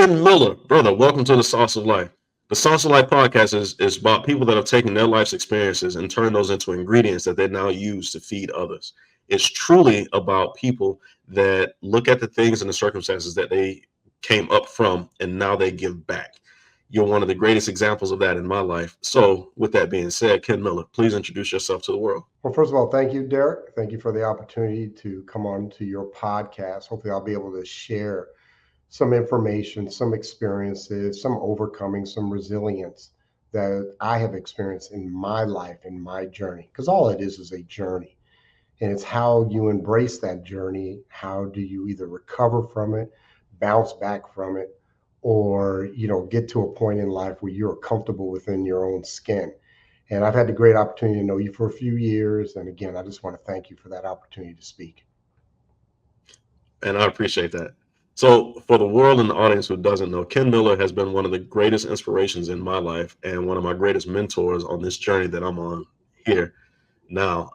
Ken Miller, brother, welcome to the Sauce of Life. The Sauce of Life podcast is about people that have taken their life's experiences and turned those into ingredients that they now use to feed others. It's truly about people that look at the things and the circumstances that they came up from and now they give back. You're one of the greatest examples of that in my life. So, with that being said, Ken Miller, please introduce yourself to the world. Well, first of all, thank you, Derek. Thank you for the opportunity to come on to your podcast. Hopefully, I'll be able to share some information, some experiences, some overcoming, some resilience that I have experienced in my life, in my journey. Because all it is a journey. And it's how you embrace that journey. How do you either recover from it, bounce back from it, or get to a point in life where you're comfortable within your own skin. And I've had the great opportunity to know you for a few years. And again, I just want to thank you for that opportunity to speak. And I appreciate that. So, for the world and the audience who doesn't know, Ken Miller has been one of the greatest inspirations in my life and one of my greatest mentors on this journey that I'm on here now.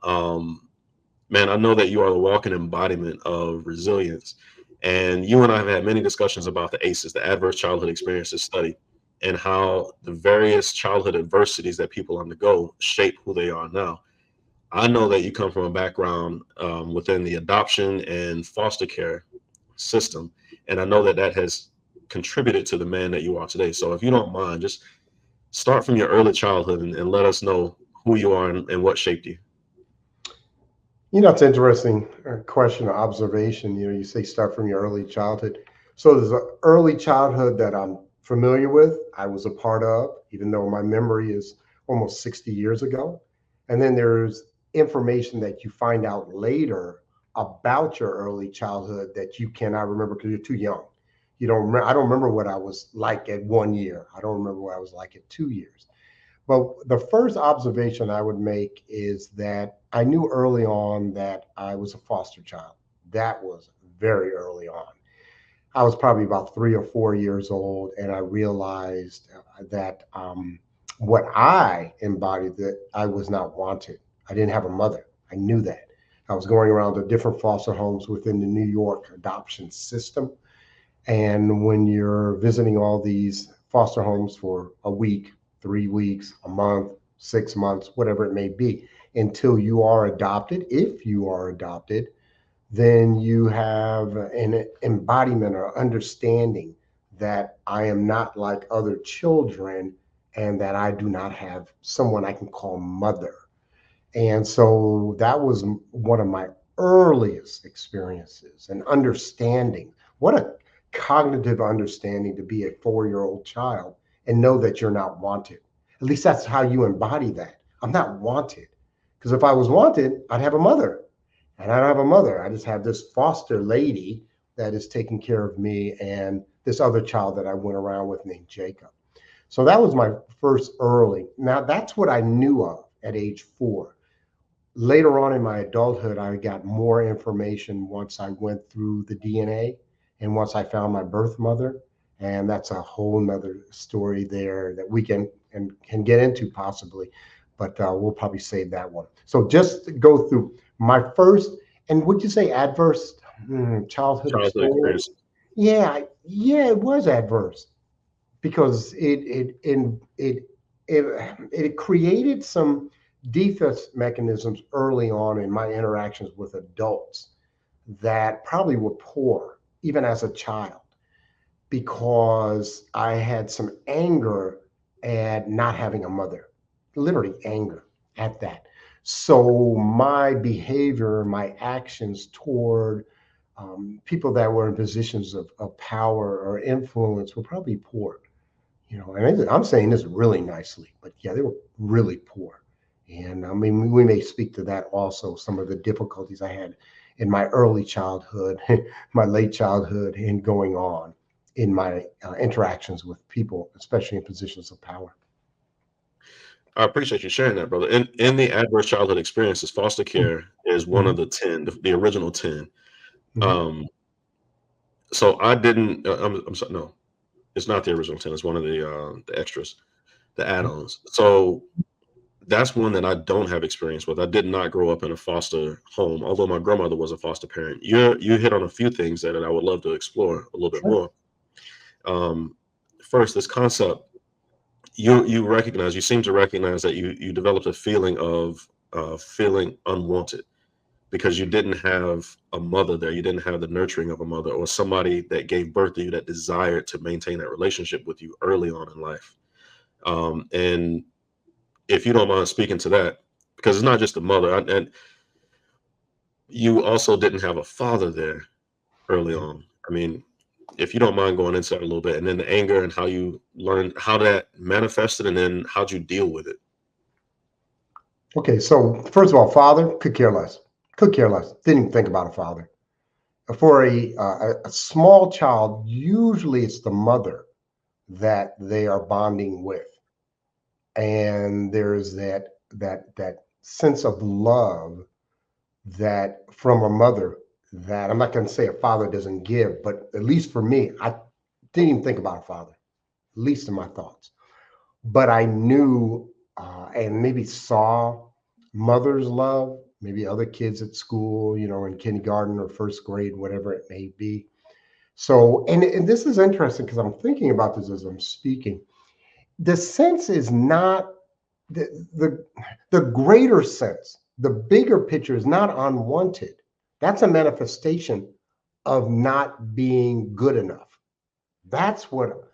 Man, I know that you are the walking embodiment of resilience. And you and I have had many discussions about the ACEs, the Adverse Childhood Experiences Study, and how the various childhood adversities that people undergo shape who they are now. I know that you come from a background within the adoption and foster care system, and I know that that has contributed to the man that you are today. So if you don't mind, just start from your early childhood and let us know who you are and what shaped you. It's an interesting question or observation. You say start from your early childhood. So there's an early childhood that I'm familiar with, I was a part of, even though my memory is almost 60 years ago. And then there's information that you find out later about your early childhood that you cannot remember because you're too young. You don't remember. I don't remember what I was like at 1 year. I don't remember what I was like at 2 years. But the first observation I would make is that I knew early on that I was a foster child. That was very early on. I was probably about 3 or 4 years old, and I realized that what I embodied, that I was not wanted. I didn't have a mother. I knew that. I was going around to different foster homes within the New York adoption system. And when you're visiting all these foster homes for a week, 3 weeks, a month, 6 months, whatever it may be, until you are adopted, if you are adopted, then you have an embodiment or understanding that I am not like other children and that I do not have someone I can call mother. And so that was one of my earliest experiences and understanding. What a cognitive understanding to be a 4-year-old child and know that you're not wanted. At least that's how you embody that. I'm not wanted. Because if I was wanted, I'd have a mother. And I don't have a mother. I just have this foster lady that is taking care of me and this other child that I went around with named Jacob. So that was my first early. Now, that's what I knew of at age 4. Later on in my adulthood, I got more information once I went through the DNA and once I found my birth mother. And that's a whole nother story there that we can get into possibly, but we'll probably save that one. So just to go through my first, and would you say adverse childhood Childhood experience? experience. Yeah, it was adverse because it created some defense mechanisms early on in my interactions with adults that probably were poor, even as a child, because I had some anger at not having a mother, literally anger at that. So my behavior, my actions toward people that were in positions of power or influence were probably poor. And I'm saying this really nicely, but yeah, they were really poor. And I mean, we may speak to that also, some of the difficulties I had in my early childhood, my late childhood, and going on in my interactions with people, especially in positions of power. I appreciate you sharing that, brother. In the adverse childhood experiences, foster care is one of Mhm, the 10, the original 10. mhm, Um, so I didn't. I'm sorry, no, it's not the original 10. It's one of the extras, the add-ons. So that's one that I don't have experience with. I did not grow up in a foster home, although my grandmother was a foster parent. You hit on a few things that I would love to explore a little bit sure. more. Um, First, this concept, you seem to recognize that you developed a feeling of feeling unwanted because you didn't have a mother there. You didn't have the nurturing of a mother or somebody that gave birth to you that desired to maintain that relationship with you early on in life. And if you don't mind speaking to that, because it's not just a mother, and you also didn't have a father there early Mhm. on. I mean, if you don't mind going into that a little bit, and then the anger and how you learned how that manifested, and then how'd you deal with it. Okay, so first of all, father could care less. Could care less. Didn't even think about a father. For a small child, usually it's the mother that they are bonding with, and there's that sense of love that from a mother that I'm not going to say a father doesn't give, but at least for me, I didn't even think about a father, at least in my thoughts. But I knew and maybe saw mother's love, maybe other kids at school, in kindergarten or first grade, whatever it may be. So, and this is interesting because I'm thinking about this as I'm speaking. The sense is not the the greater sense, the bigger picture is not unwanted. That's a manifestation of not being good enough. That's what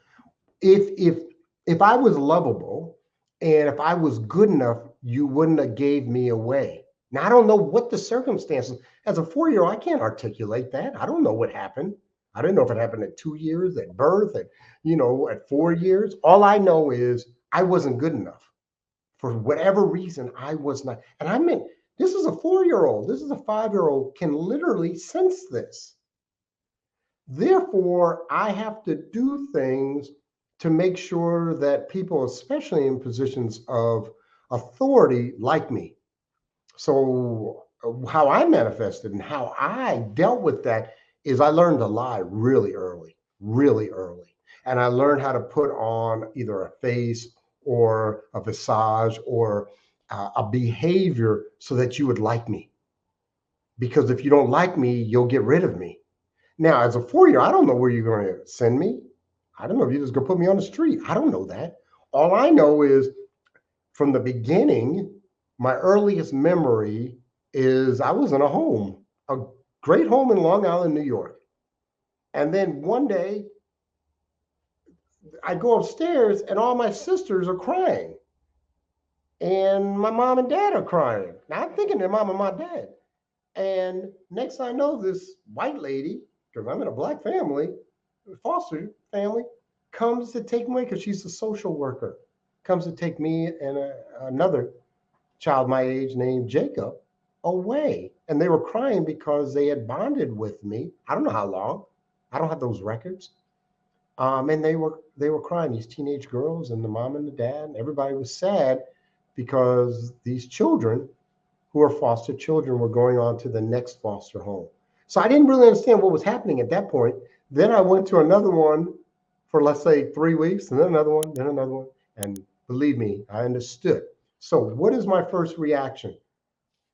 if if I was lovable and if I was good enough, you wouldn't have gave me away. Now I don't know what the circumstances. As a 4-year-old, I can't articulate that. I don't know what happened. I didn't know if it happened at 2 years, at birth, at 4 years. All I know is I wasn't good enough for whatever reason. I was not, and I mean, this is a 4-year-old. This is a 5-year-old can literally sense this. Therefore, I have to do things to make sure that people, especially in positions of authority, like me. So, how I manifested and how I dealt with that is I learned to lie really early, really early. And I learned how to put on either a face or a visage or a behavior so that you would like me. Because if you don't like me, you'll get rid of me. Now, as a 4-year, I don't know where you're going to send me. I don't know if you're just going to put me on the street. I don't know that. All I know is from the beginning, my earliest memory is I was in a home, a great home in Long Island, New York. And then one day I go upstairs and all my sisters are crying. And my mom and dad are crying. Now I'm thinking they're mom and my dad. And next I know, this white lady, because I'm in a black family, foster family, comes to take me away because she's a social worker, comes to take me and another child my age named Jacob away. And they were crying because they had bonded with me. I don't know how long. I don't have those records. And they were crying, these teenage girls and the mom and the dad. And everybody was sad because these children who are foster children were going on to the next foster home. So I didn't really understand what was happening at that point. Then I went to another one for, let's say, 3 weeks, and then another one, then another one. And believe me, I understood. So what is my first reaction?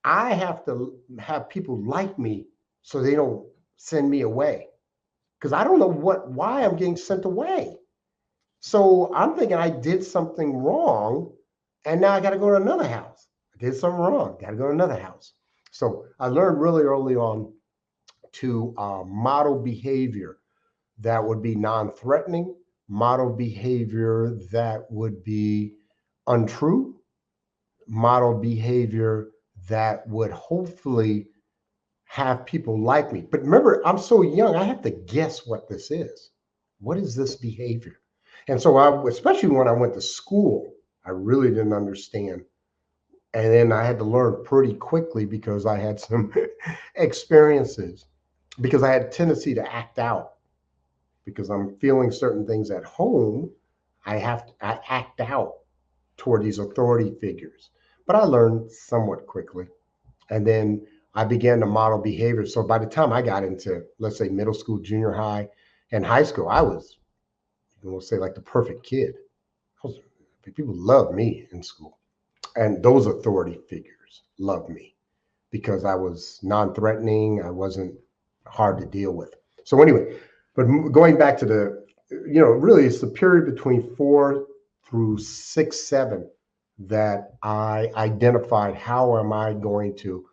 I have to have people like me so they don't send me away. Because I don't know why I'm getting sent away. So I'm thinking I did something wrong, and now I got to go to another house. I did something wrong, got to go to another house. So I learned really early on to model behavior that would be non-threatening, model behavior that would be untrue, model behavior that would hopefully have people like me. But remember, I'm so young, I have to guess what this is. What is this behavior? And so especially when I went to school, I really didn't understand. And then I had to learn pretty quickly because I had some experiences, because I had a tendency to act out because I'm feeling certain things at home. I act out toward these authority figures. But I learned somewhat quickly. And then I began to model behavior. So by the time I got into, let's say, middle school, junior high, and high school, I was, we'll say, like the perfect kid. People loved me in school. And those authority figures loved me because I was non-threatening. I wasn't hard to deal with. So anyway, but going back to really it's the period between 4 through 6, 7 that I identified how am I going to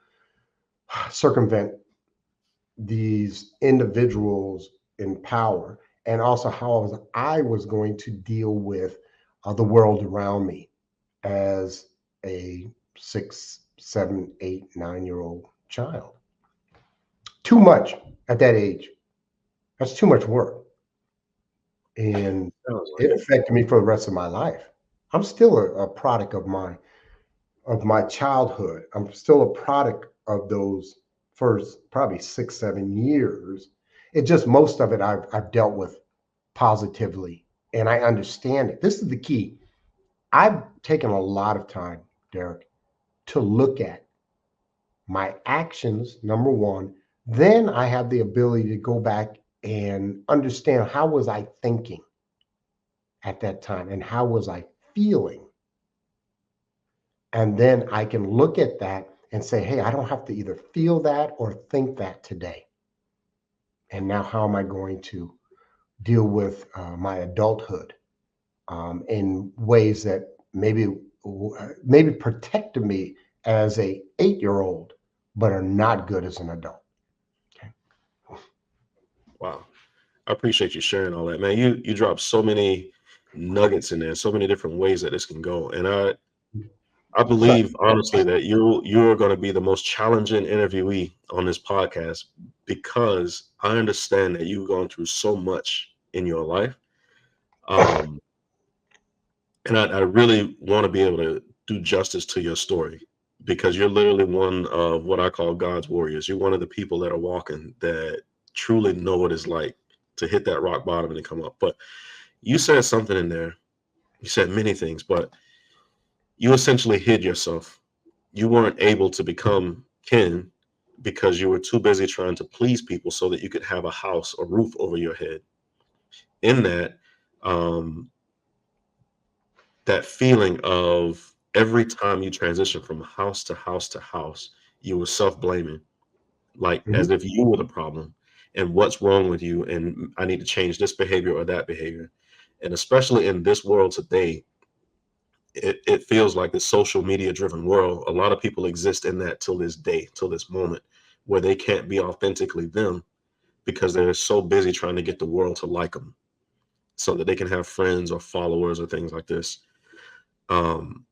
circumvent these individuals in power, and also how I was going to deal with the world around me as a 6, 7, 8, 9 year old child. Too much at that age. That's too much work. And Sounds like it it. affected me for the rest of my life. I'm still a product of my childhood. I'm still a product of those first probably 6, 7 years. It just most of it I've dealt with positively, and I understand it. This is the key. I've taken a lot of time, Derrick, to look at my actions, number one. Then I have the ability to go back and understand how was I thinking at that time and how was I feeling. And then I can look at that and say, hey, I don't have to either feel that or think that today. And now, how am I going to deal with my adulthood in ways that maybe protected me as a 8 year old, but are not good as an adult? Okay. Wow. I appreciate you sharing all that, man. You dropped so many nuggets in there, so many different ways that this can go. And I So, believe honestly that you're going to be the most challenging interviewee on this podcast because I understand that you've gone through so much in your life. Um, and I really want to be able to do justice to your story because you're literally one of what I call God's warriors. You're one of the people that are walking that truly know what it's like to hit that rock bottom and to come up. But you said something in there. You said many things, but you essentially hid yourself. You weren't able to become kin because you were too busy trying to please people so that you could have a house, a roof over your head. In that, um, that feeling of every time you transition from house to house to house, you were self-blaming, like as mhm. if you were the problem and what's wrong with you, and I need to change this behavior or that behavior. And especially in this world today, it feels like the social media driven world. A lot of people exist in that till this day, till this moment, where they can't be authentically them because they're so busy trying to get the world to like them so that they can have friends or followers or things like this. Um,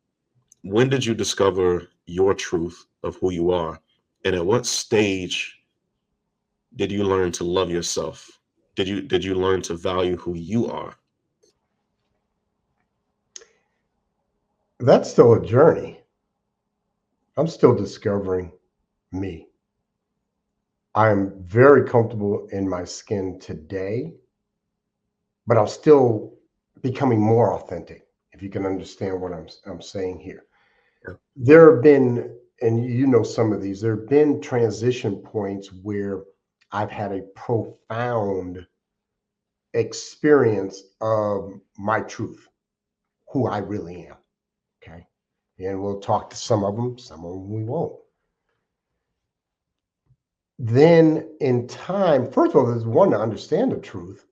when did you discover your truth of who you are? And at what stage did you learn to love yourself? Did you learn to value who you are? That's still a journey. I'm still discovering me. I'm very comfortable in my skin today, but I'm still becoming more authentic, if you can understand what I'm saying here. Yeah. There have been, and you know some of these, there have been transition points where I've had a profound experience of my truth, who I really am. Okay. And we'll talk to some of them we won't. Then in time, first of all, there's one to understand the truth,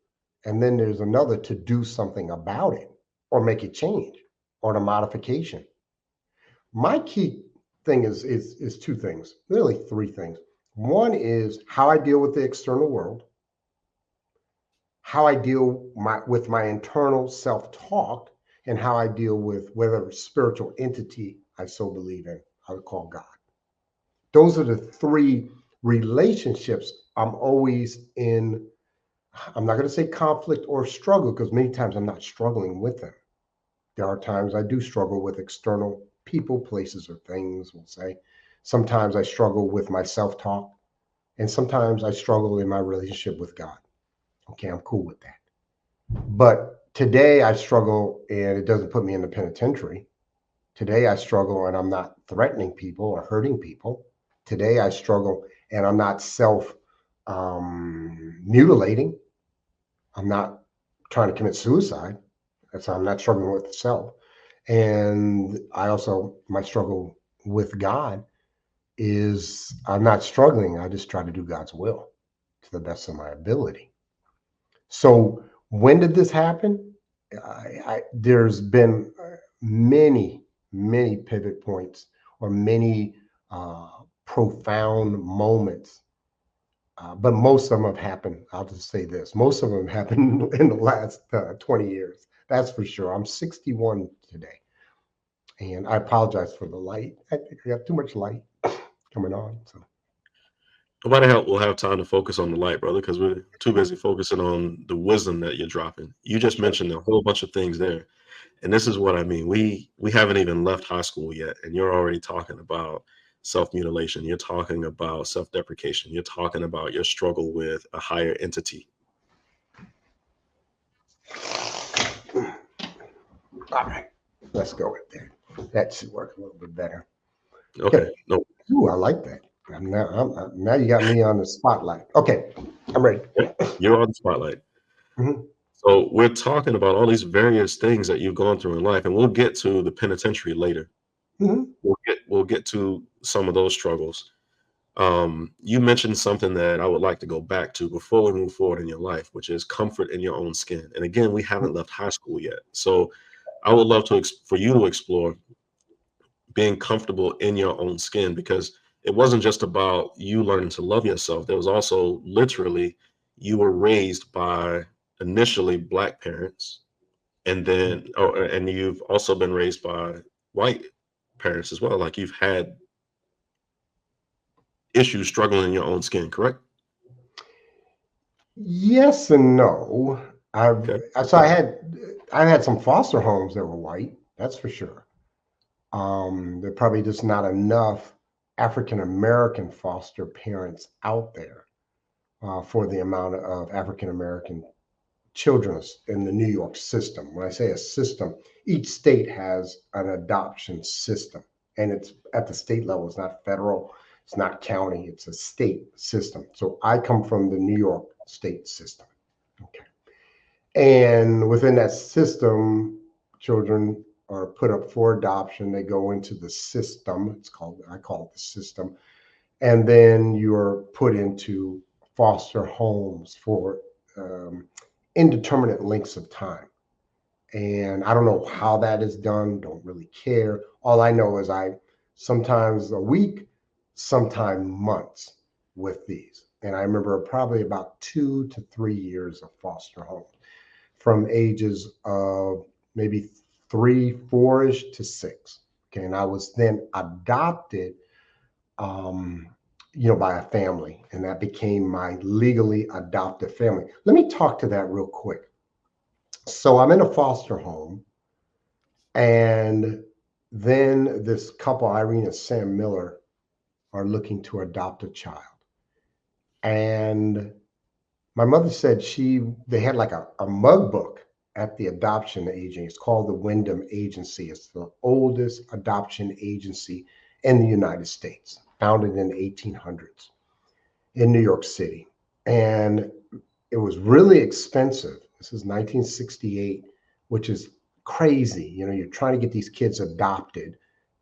and then there's another to do something about it or make a change or a modification. My key thing is two things, really three things. One is how I deal with the external world, how I deal with my internal self-talk, and how I deal with whatever spiritual entity I so believe in, I would call God. Those are the three relationships I'm always in. I'm not going to say conflict or struggle because many times I'm not struggling with them. There are times I do struggle with external people, places, or things, we'll say. Sometimes I struggle with my self talk, and sometimes I struggle in my relationship with God. Okay, I'm cool with that. But today I struggle, and it doesn't put me in the penitentiary. Today I struggle, and I'm not threatening people or hurting people. Today I struggle, and I'm not self mutilating. I'm not trying to commit suicide. That's I'm not struggling with self. And I also, my struggle with God is I'm not struggling. I just try to do God's will to the best of my ability. So When did this happen? There's been many pivot points or many uh, profound moments, but most of them have happened. I'll just say this: most of them happened in the last 20 years. That's for sure. I'm 61 today, and I apologize for the light. I think I got too much light coming on. So Nobody will have time to focus on the light, brother, because we're too busy focusing on the wisdom that you're dropping. You just sure. mentioned a whole bunch of things there. And this is what I mean. We haven't even left high school yet, and you're already talking about self-mutilation. You're talking about self-deprecation. You're talking about your struggle with a higher entity. All right, let's go with that. That should work a little bit better. Okay. Okay. No, Ooh, I like that. Now you got me on the spotlight. Okay, I'm ready. yeah, you're on the spotlight. Mhm, So we're talking about all these various things that you've gone through in life, and we'll get to the penitentiary later. mhm. We'll get to some of those struggles. You mentioned something that I would like to go back to before we move forward in your life, which is comfort in your own skin. And again, we haven't left high school yet, so I would love to for you to explore being comfortable in your own skin, because it wasn't just about you learning to love yourself. There was also literally you were raised by initially black parents, and then and you've also been raised by white parents as well. Like you've had issues struggling in your own skin, correct? Yes and no. I've Okay. so I had some foster homes that were white. That's for sure. There are probably just not enough African American foster parents out there for the amount of African American children in the New York system. When I say a system, each state has an adoption system, and it's at the state level. It's not federal, it's not county, it's a state system. So I come from the New York state system. Okay. And within that system, children are put up for adoption. They go into the system. I call it the system. And then you're put into foster homes for um, indeterminate lengths of time. And I don't know how that is done, don't really care. All I know is I sometimes a week, sometimes months with these. And I remember probably about 2 to 3 years of foster homes from ages of maybe 3, 4-ish to 6. Okay. And I was then adopted um, by a family, and that became my legally adopted family. Let me talk to that real quick. So I'm in a foster home, and then this couple, Irene and Sam Miller, are looking to adopt a child. And my mother said they had like a mug book at the adoption agency. It's called the Wyndham Agency. It's the oldest adoption agency in the United States, founded in the 1800s in New York City. And it was really expensive. This is 1968, which is crazy. You're trying to get these kids adopted,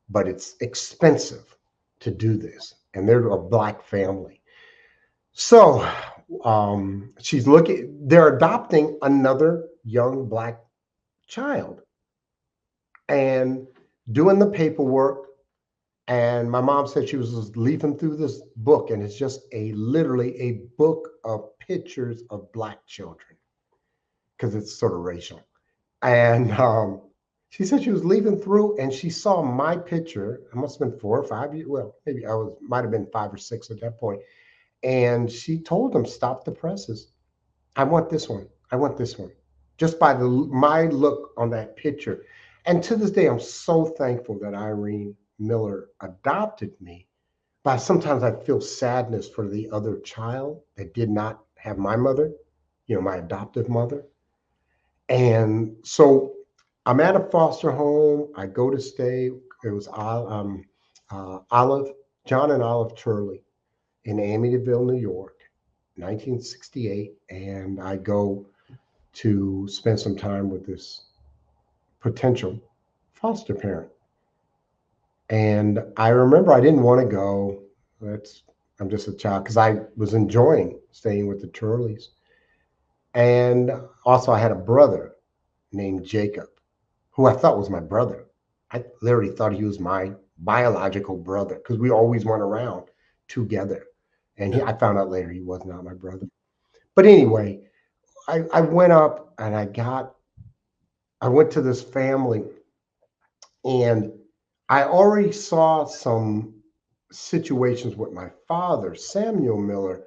but it's expensive to do this. And they're a black family. So they're adopting another young black child and doing the paperwork. And my mom said she was just leafing through this book, and it's just literally a book of pictures of black children because it's sort of racial. And she said she was leafing through, and she saw my picture. I must have been 4 or 5 years. Well, maybe might have been 5 or 6 at that point. And she told them, "Stop the presses. I want this one. I want this one." Just by my look on that picture. And to this day, I'm so thankful that Irene Miller adopted me. But sometimes I feel sadness for the other child that did not have my mother, my adoptive mother. And so I'm at a foster home. I go to stay. It was Olive, John and Olive Turley in Amityville, New York, 1968. And I go to spend some time with this potential foster parent. And I remember I didn't want to go. I'm just a child because I was enjoying staying with the Turleys. And also, I had a brother named Jacob, who I thought was my brother. I literally thought he was my biological brother because we always went around together. And Yeah. I found out later he was not my brother. But anyway, I went up and I went to this family, and I already saw some situations with my father, Samuel Miller,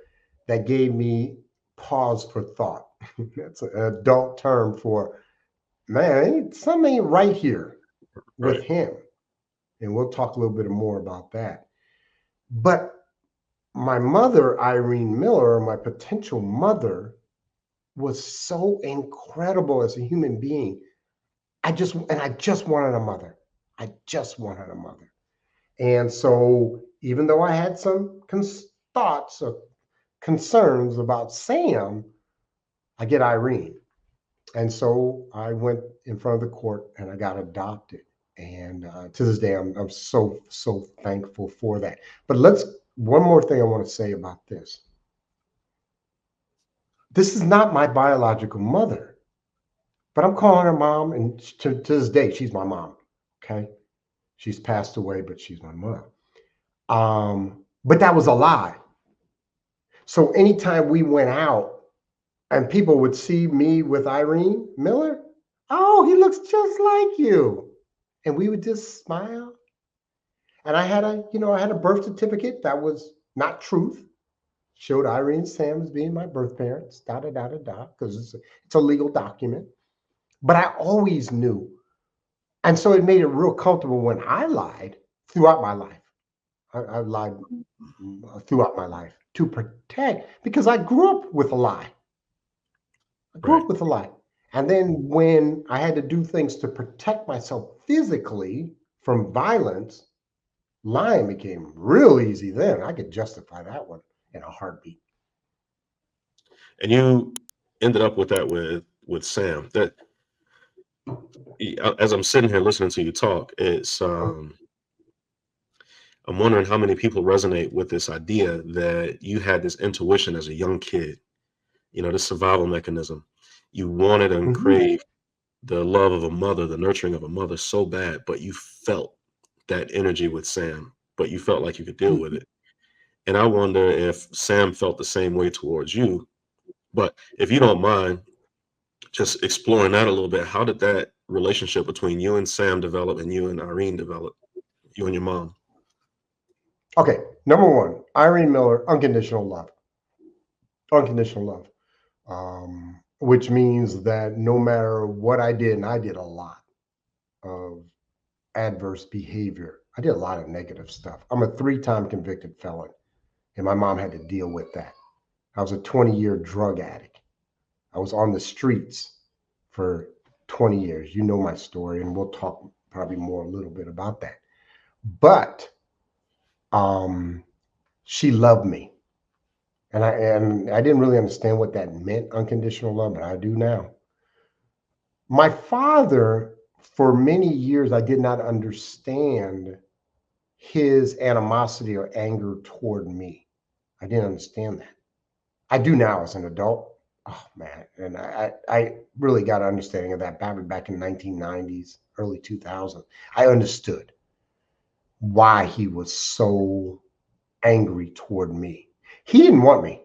that gave me pause for thought. That's an adult term for, man, something ain't right here with Right. him. And we'll talk a little bit more about that. But my mother, Irene Miller, my potential mother, was so incredible as a human being. I just wanted a mother. I just wanted a mother. And so, even though I had some thoughts or concerns about Sam, I get Irene. And so I went in front of the court and I got adopted. And to this day, I'm so, so thankful for that. But one more thing I want to say about this. This is not my biological mother, but I'm calling her mom. And to this day, she's my mom. Okay. She's passed away, but she's my mom. But that was a lie. So anytime we went out and people would see me with Irene Miller, oh, he looks just like you. And we would just smile. And I had a birth certificate that was not truth. Showed Irene and Sam as being my birth parents, da da da da da, because it's a legal document. But I always knew. And so it made it real comfortable when I lied throughout my life. I lied throughout my life to protect, because I grew up with a lie. I grew Right. up with a lie. And then when I had to do things to protect myself physically from violence, lying became real easy then. I could justify that one in a heartbeat. And you ended up with that with Sam. That as I'm sitting here listening to you talk, it's I'm wondering how many people resonate with this idea that you had this intuition as a young kid, this survival mechanism. You wanted and Mhm. craved the love of a mother, the nurturing of a mother so bad, but you felt that energy with Sam, but you felt like you could deal with Mhm. it. And I wonder if Sam felt the same way towards you. But if you don't mind just exploring that a little bit, how did that relationship between you and Sam develop and you and Irene develop, you and your mom? Okay, number one, Irene Miller, unconditional love. Unconditional love. Which means that no matter what I did, and I did a lot of adverse behavior, I did a lot of negative stuff. I'm a three-time convicted felon, and my mom had to deal with that. I was a 20-year drug addict. I was on the streets for 20 years. You know my story, and we'll talk probably more a little bit about that. But um, she loved me, and I didn't really understand what that meant, unconditional love, but I do now. My father, for many years, I did not understand his animosity or anger toward me. I didn't understand that. I do now as an adult. Oh man, and I really got an understanding of that back in 1990s, early 2000s. I understood why he was so angry toward me. He didn't want me.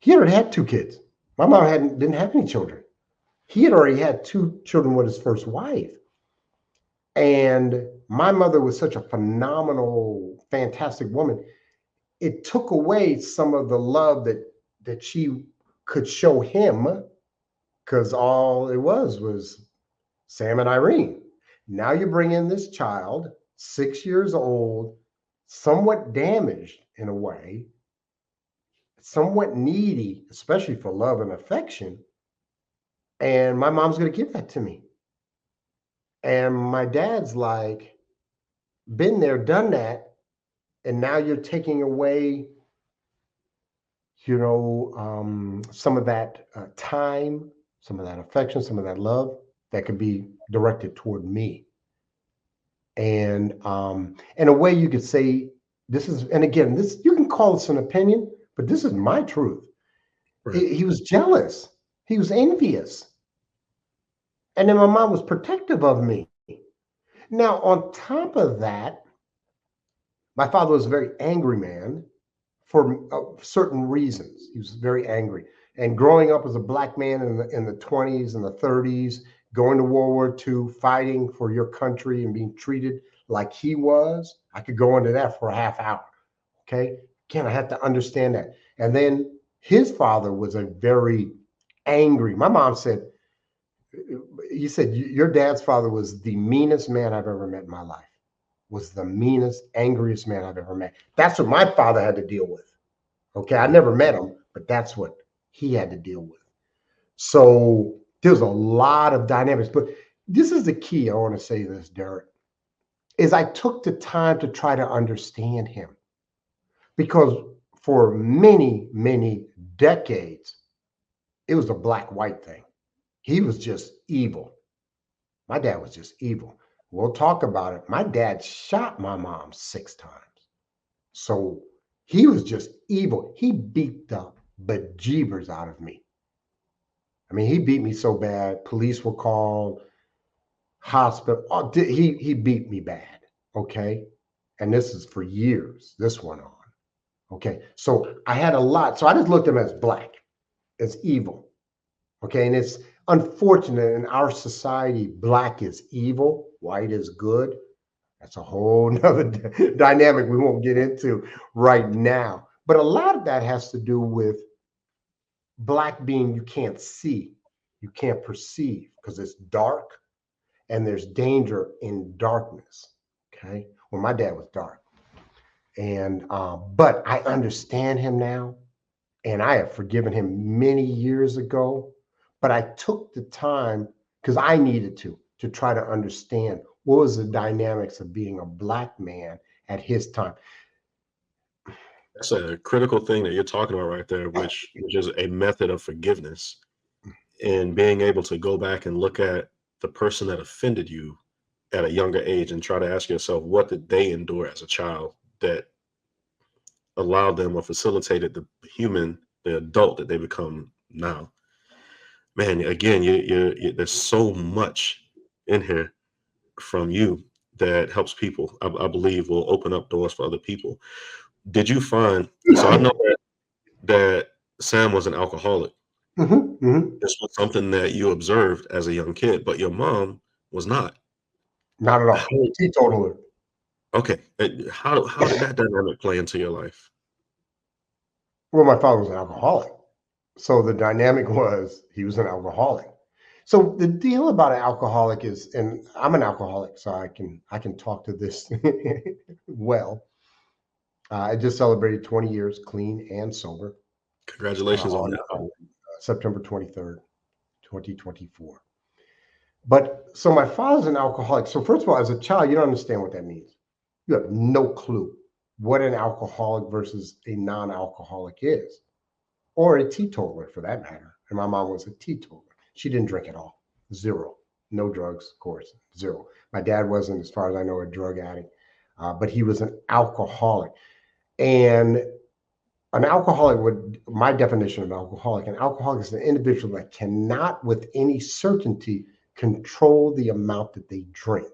He already had two kids. My mom didn't have any children. He had already had two children with his first wife. And my mother was such a phenomenal, fantastic woman. It took away some of the love that she could show him, because all it was Sam and Irene. Now you bring in this child, 6 years old, somewhat damaged in a way, somewhat needy, especially for love and affection. And my mom's going to give that to me. And my dad's like, been there, done that. And now you're taking away, some of that time, some of that affection, some of that love that could be directed toward me. And in a way, you could say this is, and again, this you can call this an opinion, but this is my truth. Right. He was jealous. He was envious. And then my mom was protective of me. Now, on top of that, my father was a very angry man for certain reasons. He was very angry. And growing up as a black man in the 20s and the 30s, going to World War II, fighting for your country and being treated like he was, I could go into that for a half hour. Okay. Again, I have to understand that. And then his father was a very angry. My mom said, you said your dad's father was the meanest man I've ever met in my life, was the meanest, angriest man I've ever met. That's what my father had to deal with. Okay. I never met him, but that's what he had to deal with. So there's a lot of dynamics, but this is the key. I want to say this, Derrick, is I took the time to try to understand him because for many, many decades, it was a black white thing. He was just evil. My dad was just evil. We'll talk about it. My dad shot my mom 6 times. So he was just evil. He beat the bejeebers out of me. I mean, he beat me so bad. Police were called, hospital. Oh, he beat me bad. Okay. And this is for years. This went on. Okay. So I had a lot. So I just looked at him as black, as evil. Okay. And it's unfortunate in our society, black is evil, white is good. That's a whole nother dynamic we won't get into right now. But a lot of that has to do with black being you can't see, you can't perceive because it's dark and there's danger in darkness. Okay. Well, my dad was dark. And, but I understand him now and I have forgiven him many years ago. But I took the time because I needed to try to understand what was the dynamics of being a black man at his time. That's a critical thing that you're talking about right there, which is a method of forgiveness and being able to go back and look at the person that offended you at a younger age and try to ask yourself, what did they endure as a child that allowed them or facilitated the adult that they become now? Man, again, there's so much in here from you that helps people. I believe will open up doors for other people. Did you find? So I know that Sam was an alcoholic. Mhm, mhm. This was something that you observed as a young kid, but your mom was not. Not at all. How, Teetotaler. okay, how did that dynamic play into your life? Well, my father was an alcoholic. So the dynamic was he was an alcoholic. So the deal about an alcoholic is, and I'm an alcoholic, so I can talk to this well. I just celebrated 20 years clean and sober Congratulations on on that. September 23rd, 2024. But so my father's an alcoholic. So first of all, as a child, you don't understand what that means. You have no clue what an alcoholic versus a non-alcoholic is, or a teetotaler for that matter. And my mom was a teetotaler. She didn't drink at all. Zero. No drugs, of course. Zero. My dad wasn't, as far as I know, a drug addict, but he was an alcoholic. And an alcoholic would, my definition of an alcoholic is an individual that cannot, with any certainty, control the amount that they drink.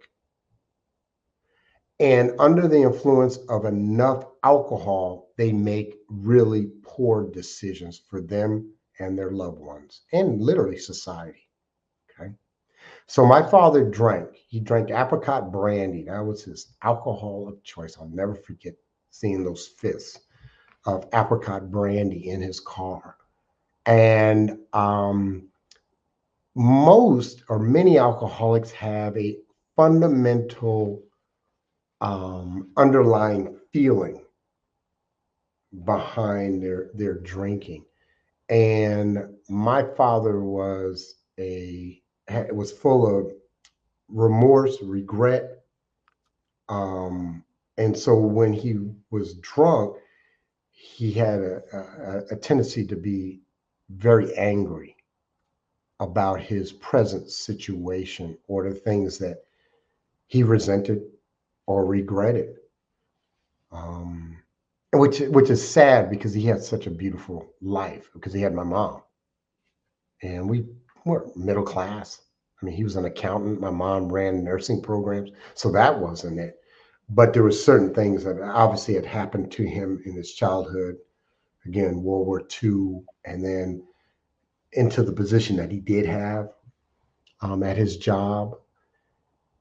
And under the influence of enough alcohol, they make really poor decisions for them and their loved ones and literally society. Okay. So my father drank, he drank apricot brandy. That was his alcohol of choice. I'll never forget seeing those fists of apricot brandy in his car. And most or many alcoholics have a fundamental underlying feeling behind their drinking. And my father was full of remorse, regret. And so when he was drunk, he had a tendency to be very angry about his present situation or the things that he resented or regretted. Um, which is sad because he had such a beautiful life because he had my mom and we were middle class. I mean, he was an accountant. My mom ran nursing programs, so that wasn't it. But there were certain things that obviously had happened to him in his childhood. Again, World War II, and then into the position that he did have at his job.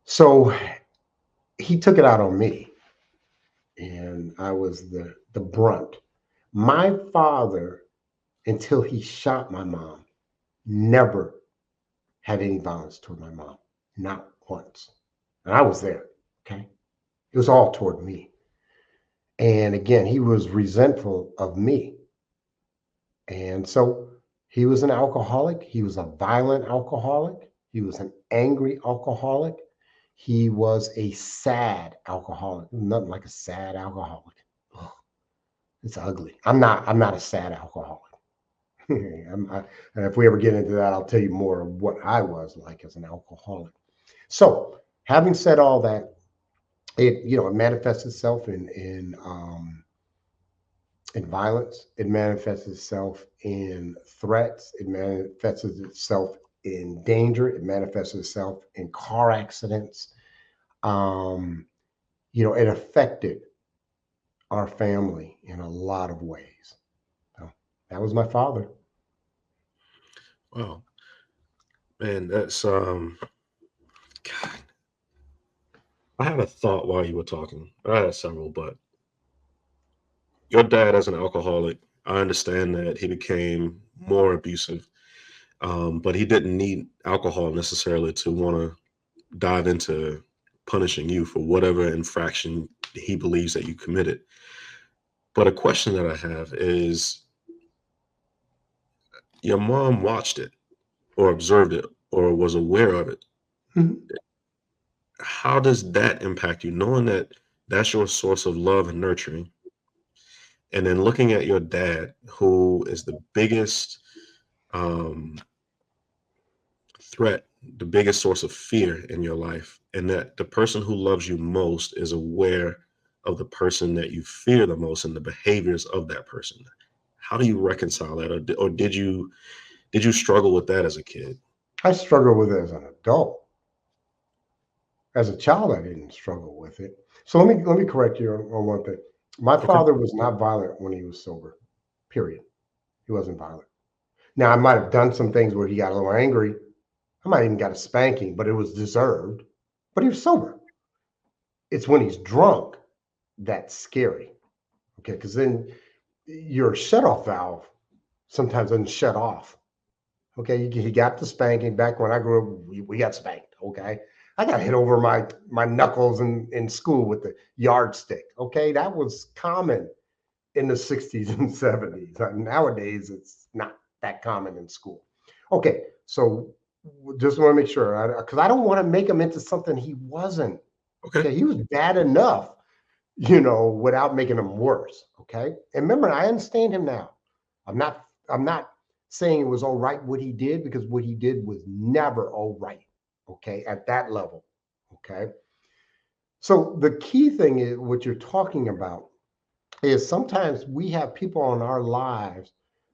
So he took it out on me, and I was the brunt. My father, until he shot my mom, never had any violence toward my mom, not once. And I was there. Okay, it was all toward me. And again, he was resentful of me. And so he was an alcoholic. He was a violent alcoholic. He was an angry alcoholic. He was a sad alcoholic. Nothing like a sad alcoholic. Ugh, it's ugly. I'm not a sad alcoholic. And if we ever get into that, I'll tell you more of what I was like as an alcoholic. So, having said all that, it manifests itself in violence. It manifests itself in threats. It manifests itself in danger. It manifests itself in car accidents. Um, it affected our family in a lot of ways. So that was my father. Wow, man, that's God. I had a thought while you were talking. I had several, but your dad as an alcoholic, I understand that he became more abusive, but he didn't need alcohol necessarily to want to dive into punishing you for whatever infraction he believes that you committed. But a question that I have is, your mom watched it or observed it or was aware of it. Mhm. How does that impact you, knowing that that's your source of love and nurturing? And then looking at your dad, who is the biggest um, threat, the biggest source of fear in your life, and that the person who loves you most is aware of the person that you fear the most and the behaviors of that person. How do you reconcile that, or did you struggle with that as a kid? I struggled with it as an adult. As a child, I didn't struggle with it. So let me correct you on one thing. My Okay. father was not violent when he was sober. Period. He wasn't violent. Now I might have done some things where he got a little angry. I might even got a spanking, but it was deserved. But he was sober. It's when he's drunk that's scary. Okay, because then your shut-off valve sometimes doesn't shut off. Okay, he got the spanking. Back when I grew up, we got spanked. Okay, I got hit over my knuckles in school with the yardstick. Okay, that was common in the 60s and 70s. Nowadays, it's not that common in school. Okay, so just want to make sure, because I don't want to make him into something he wasn't. Okay. Okay, he was bad enough, without making him worse. Okay, and remember, I understand him now. I'm not saying it was all right what he did, because what he did was never all right. Okay, at that level. Okay, so the key thing is what you're talking about is sometimes we have people in our lives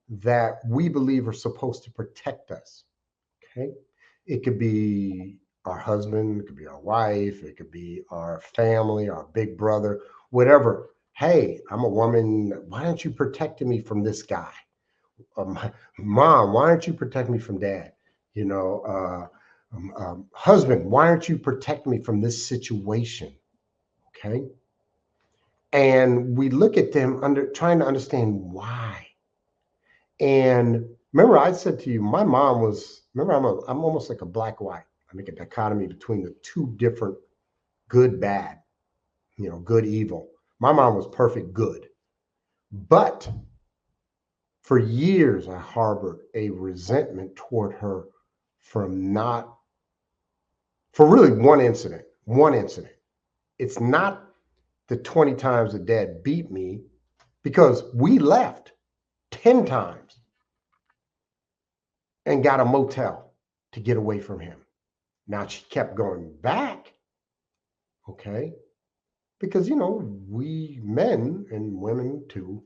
that we believe are supposed to protect us. Okay. It could be our husband, it could be our wife, it could be our family, our big brother, whatever. Hey, I'm a woman. Why aren't you protecting me from this guy? Um, Mom, why aren't you protecting me from dad? Husband, why aren't you protecting me from this situation? Okay. And we look at them under trying to understand why. And remember, I said to you, my mom was, remember, I'm almost like a black white. I make a dichotomy between the two different good, bad, good, evil. My mom was perfect good. But for years, I harbored a resentment toward her from not, for really one incident. One incident. It's not the 20 times that dad beat me, because we left 10 times and got a motel to get away from him. Now she kept going back, okay? Because, we men and women too,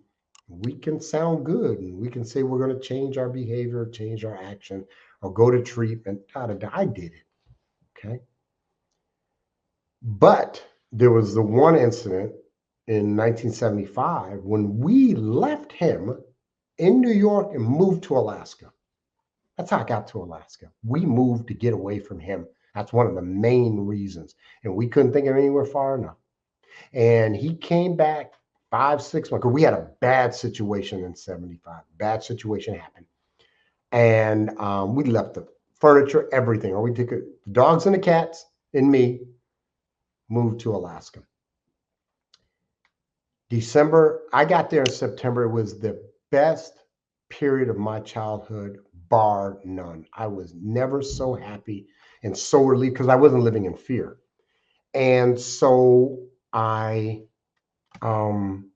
We can sound good and we can say we're going to change our behavior, change our action, or go to treatment. Da, da, da. I did it. Okay. But there was the one incident in 1975 when we left him in New York and moved to Alaska. That's how I got to Alaska. We moved to get away from him. That's one of the main reasons. And we couldn't think of anywhere far enough. And he came back 5, 6 months. We had a bad situation in 75. Bad situation happened. And we left the furniture, everything. Or we took the dogs and the cats and me, moved to Alaska. December, I got there in September. It was the best period of my childhood, bar none. I was never so happy and so relieved because I wasn't living in fear. And so I um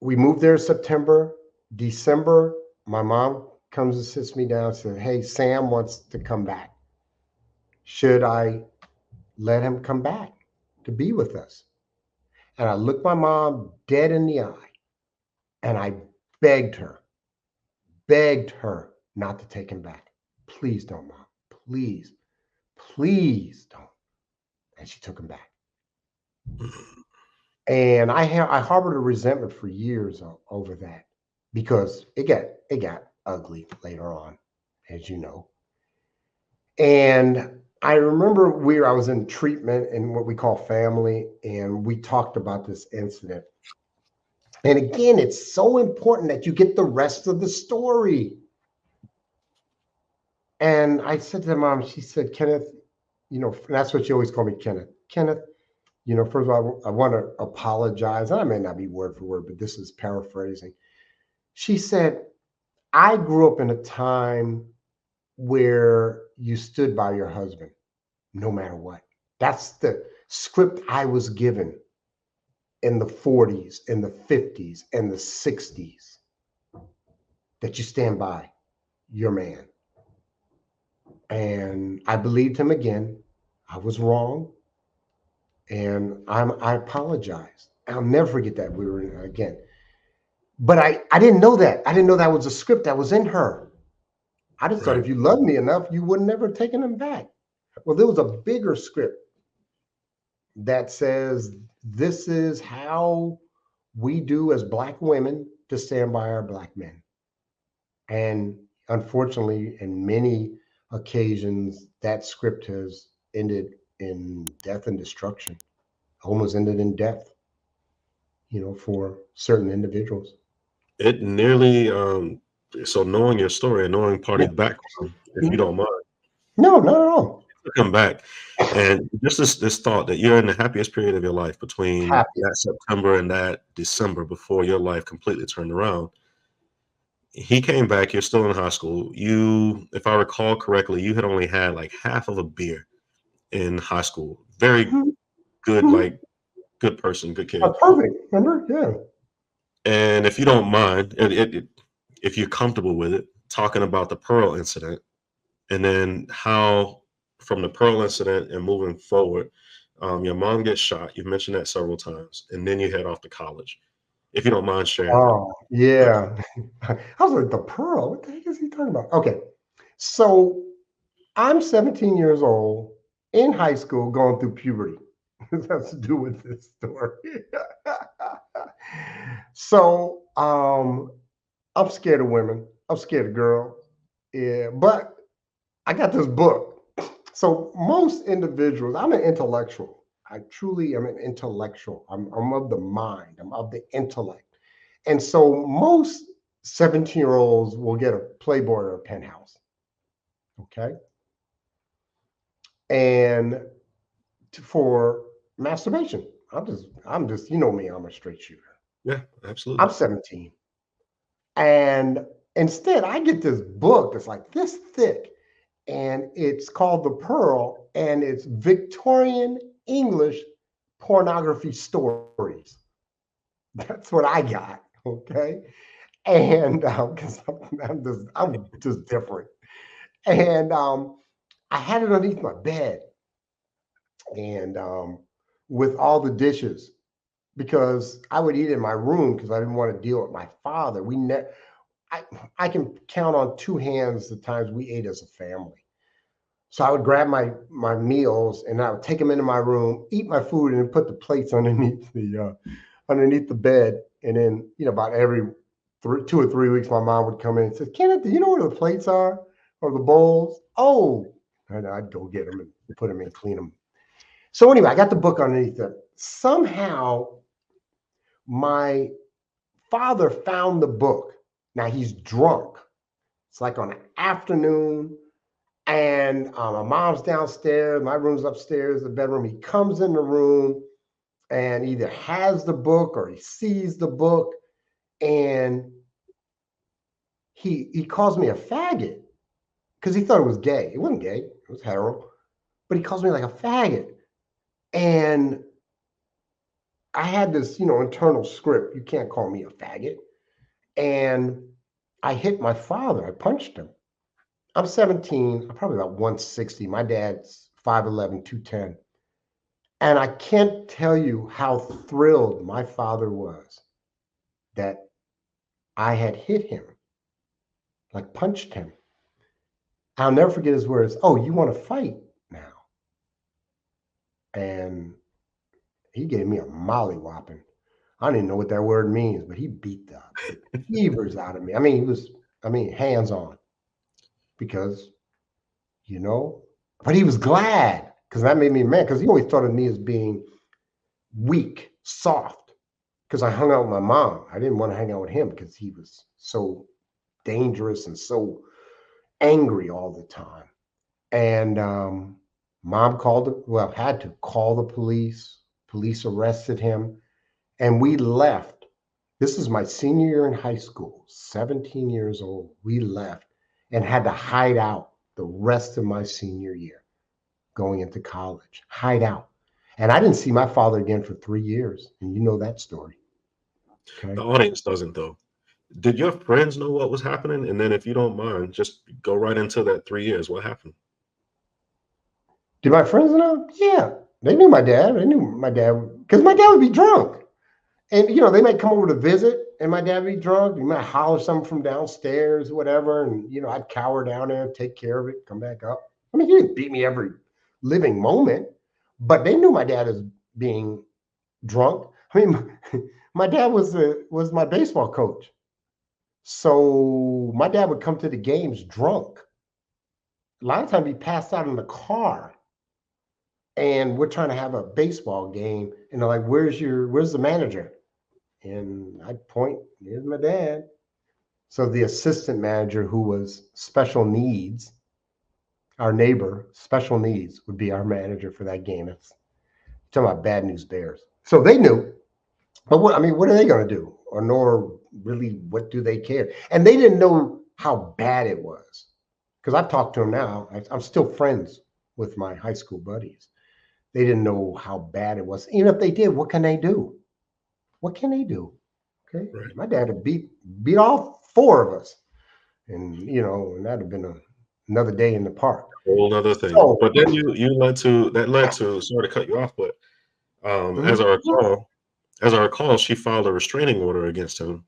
we moved there in September. December, my mom comes and sits me down and says, "Hey, Sam wants to come back. Should I let him come back to be with us?" And I looked my mom dead in the eye and I begged her, begged her not to take him back. "Please don't, mom. Please, please don't." And she took him back. And I harbored a resentment for years over that because it got ugly later on, as you know. And I remember I was in treatment in what we call family, and we talked about this incident. And again, it's so important that you get the rest of the story. And I said to mom, she said, "Kenneth, that's what she always called me, Kenneth. Kenneth, first of all, I want to apologize. And I may not be word for word, but this is paraphrasing." She said, "I grew up in a time where you stood by your husband no matter what. That's the script I was given in the 40s, in the 50s, and the 60s, that you stand by your man." And I believed him again. I was wrong. And I apologize. I'll never forget that. We were in, again. But I didn't know that. I didn't know that was a script that was in her. I just thought Right. if you loved me enough, you would never taken him back. Well, there was a bigger script that says this is how we do as Black women to stand by our Black men. And unfortunately, in many occasions, that script has ended in death and destruction, almost ended in death, for certain individuals. It nearly so knowing your story and knowing part Yeah. of the background, if you Mhm. don't mind, No, not at all. to come back. And just this thought that you're in the happiest period of your life between Happy. that September and that December before your life completely turned around. He came back, you're still in high school. You, if I recall correctly, you had only had like half of a beer in high school. Very Mhm. good, Mhm. like good person, good kid. Perfect. Remember? Yeah. And if you don't mind, if you're comfortable with it, talking about the Pearl incident and then how from the Pearl incident and moving forward, your mom gets shot. You've mentioned that several times, and then you head off to college. If you don't mind sharing that. Oh, yeah. I was like, the Pearl? What the heck is he talking about? Okay. So I'm 17 years old in high school going through puberty. This has to do with this story. So I'm scared of women. I'm scared of girls. Yeah, but I got this book. So most individuals, I'm an intellectual. I truly am an intellectual. I'm of the mind. I'm of the intellect. And so most 17-year-olds will get a Playboy or a Penthouse. Okay. And for masturbation, I'm just, me, I'm a straight shooter. Yeah, absolutely. I'm 17. And instead, I get this book that's like this thick, and it's called The Pearl, and it's Victorian English pornography stories. That's what I got. Okay. And because I'm just different. And I had it underneath my bed, and with all the dishes. because I would eat in my room because I didn't want to deal with my father. I, I can count on two hands the times we ate as a family. So I would grab my meals and I would take them into my room, eat my food, and then put the plates underneath the bed. And then, about every 2 or 3 weeks, my mom would come in and say, "Kenneth, do you know where the plates are or the bowls?" Oh, and I'd go get them and put them and clean them. So anyway, I got the book underneath there. Somehow, my father found the book. Now he's drunk. It's like on an afternoon, and my mom's downstairs. My room's upstairs, the bedroom. He comes in the room and either has the book or he sees the book, and he calls me a faggot because he thought it was gay. It wasn't gay. It was hetero, but he calls me like a faggot. And I had this, internal script. You can't call me a faggot. And I hit my father. I punched him. I'm 17. I'm probably about 160. My dad's 5'11", 210. And I can't tell you how thrilled my father was that I had hit him, like punched him. I'll never forget his words. "Oh, you want to fight now?" And he gave me a molly whopping. I don't even know what that word means, but he beat the beavers out of me. I mean, hands on, because, you know, but he was glad because that made me mad because he always thought of me as being weak, soft, because I hung out with my mom. I didn't want to hang out with him because he was so dangerous and so angry all the time. And mom had to call the police. Police arrested him, and we left. This is my senior year in high school, 17 years old. We left and had to hide out the rest of my senior year going into college, hide out. And I didn't see my father again for 3 years. And you know that story. The Okay. audience doesn't though. Did your friends know what was happening? And then, if you don't mind, just go right into that 3 years. What happened? Did my friends know? Yeah. They knew my dad. They knew my dad because my dad would be drunk. And they might come over to visit, and my dad would be drunk. He might holler something from downstairs, whatever, and I'd cower down there, take care of it, come back up. I mean, he didn't beat me every living moment, but they knew my dad as being drunk. I mean, my dad was my baseball coach, so my dad would come to the games drunk. A lot of times he passed out in the car, and we're trying to have a baseball game, and they're like, "Where's the manager?" And I'd point, "Here's my dad." So the assistant manager, who was special needs, our neighbor, special needs, would be our manager for that game. It's talking about Bad News Bears. So they knew, but what are they going to do? Or nor really, what do they care? And they didn't know how bad it was, because I've talked to them now. I'm still friends with my high school buddies. They didn't know how bad it was. Even if they did, what can they do? What can they do? Okay, Right. my dad had beat all four of us, and and that'd have been another day in the park. Whole other thing. So, But then you led to sorry to cut you off, but mhm, as I recall, she filed a restraining order against him,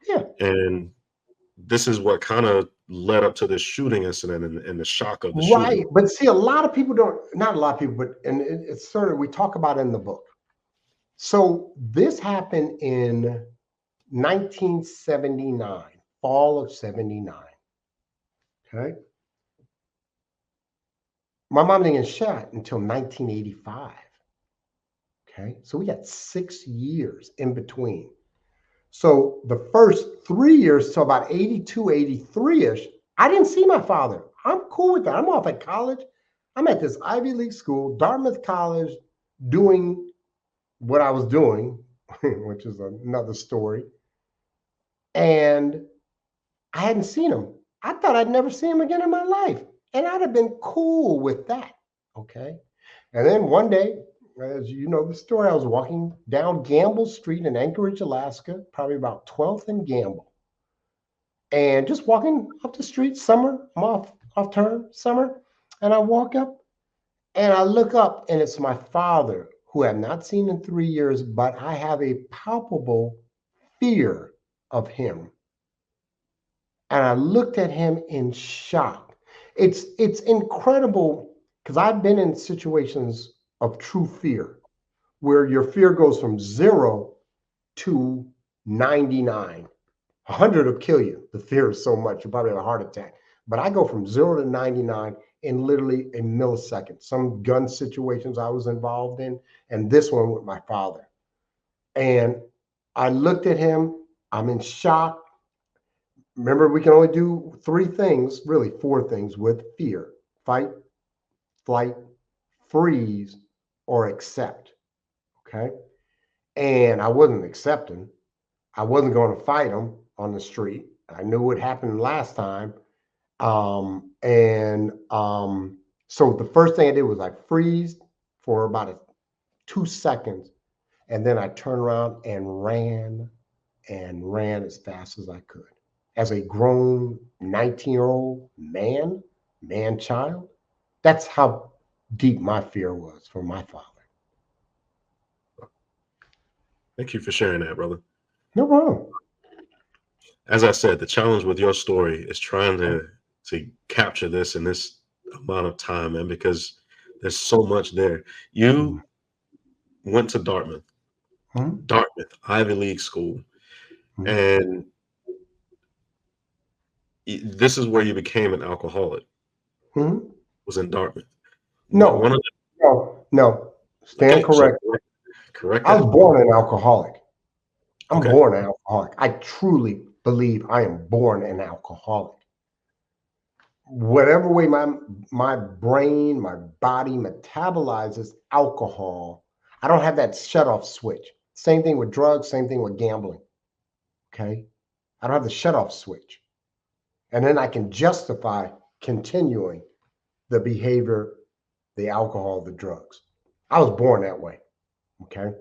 yeah, and this is what kind of led up to this shooting incident and the shock of the right. shooting. But see, a lot of people don't. Not a lot of people, but and it's sort of we talk about it in the book. So this happened in 1979, fall of '79. Okay, my mom didn't get shot until 1985. Okay, so we got 6 years in between. So the first 3 years till about 82, 83-ish, I didn't see my father. I'm cool with that. I'm off at college. I'm at this Ivy League school, Dartmouth College, doing what I was doing, which is another story. And I hadn't seen him. I thought I'd never see him again in my life. And I'd have been cool with that. Okay. And then one day, as you know the story, I was walking down Gamble Street in Anchorage, Alaska, probably about 12th and Gamble, and just walking up the street. Summer, I'm off term, summer, and I walk up and I look up, and it's my father who I have not seen in 3 years, but I have a palpable fear of him. And I looked at him in shock. It's incredible because I've been in situations of true fear where your fear goes from 0 to 99. 100 will kill you. The fear is so much, you'll probably have a heart attack. But I go from 0 to 99 in literally a millisecond. Some gun situations I was involved in, and this one with my father. And I looked at him, I'm in shock. Remember, we can only do 3 things, really 4 things with fear: fight, flight, freeze, or accept. Okay. And I wasn't accepting. I wasn't going to fight him on the street. I knew what happened last time. So the first thing I did was I freezed for about 2 seconds. And then I turned around and ran as fast as I could. As a grown 19-year-old man child, that's how deep my fear was for my father. Thank you for sharing that, brother. No problem. As I said, the challenge with your story is trying to capture this in this amount of time, and because there's so much there. You went to Hmm. Dartmouth, Ivy League school, Hmm. and this is where you became an alcoholic. Hmm. Was in Dartmouth. One No, of no. the, Stand okay, so correct. correct I was that. born an alcoholic. I'm Okay, born an alcoholic. I truly believe I am born an alcoholic. Whatever way my brain, my body metabolizes alcohol, I don't have that shut off switch. Same thing with drugs, same thing with gambling. Okay. I don't have the shut off switch. And then I can justify continuing the behavior, the alcohol, the drugs. I was born that way. Okay.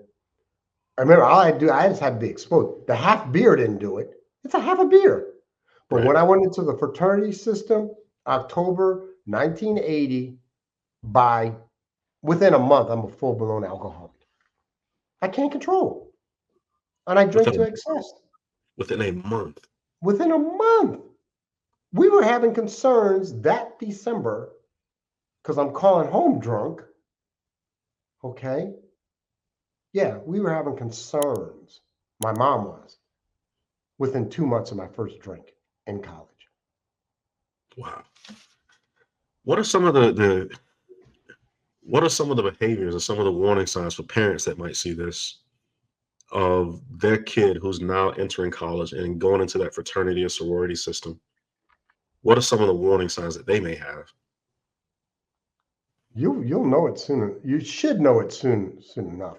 I remember all I do, I just had to be exposed. The half beer didn't do it. It's a half a beer. But right. when I went into the fraternity system, October 1980, by within a month, I'm a full blown alcoholic. I can't control, and I drink to Within excess. within a month. Within a month, we were having concerns that December because I'm calling home drunk. Okay. Yeah, we were having concerns. My mom was within 2 months of my first drink in college. Wow. What are some of the what are some of the behaviors or some of the warning signs for parents that might see this of their kid who's now entering college and going into that fraternity or sorority system? What are some of the warning signs that they may have? You'll know it soon. You should know it soon enough.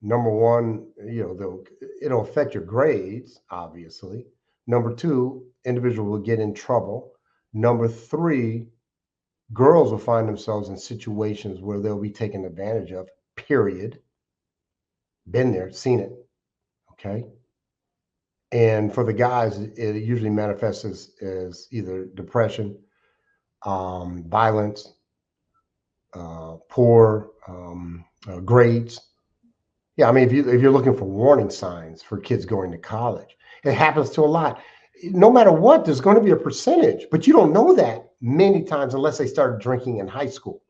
Number one, it'll affect your grades, obviously. Number two, individual will get in trouble. Number three, girls will find themselves in situations where they'll be taken advantage of, period. Been there, seen it. Okay. And for the guys, it usually manifests as either depression, violence, poor grades. Yeah, I mean, if you're looking for warning signs for kids going to college, it happens to a lot. No matter what, there's going to be a percentage, but you don't know that many times unless they started drinking in high school.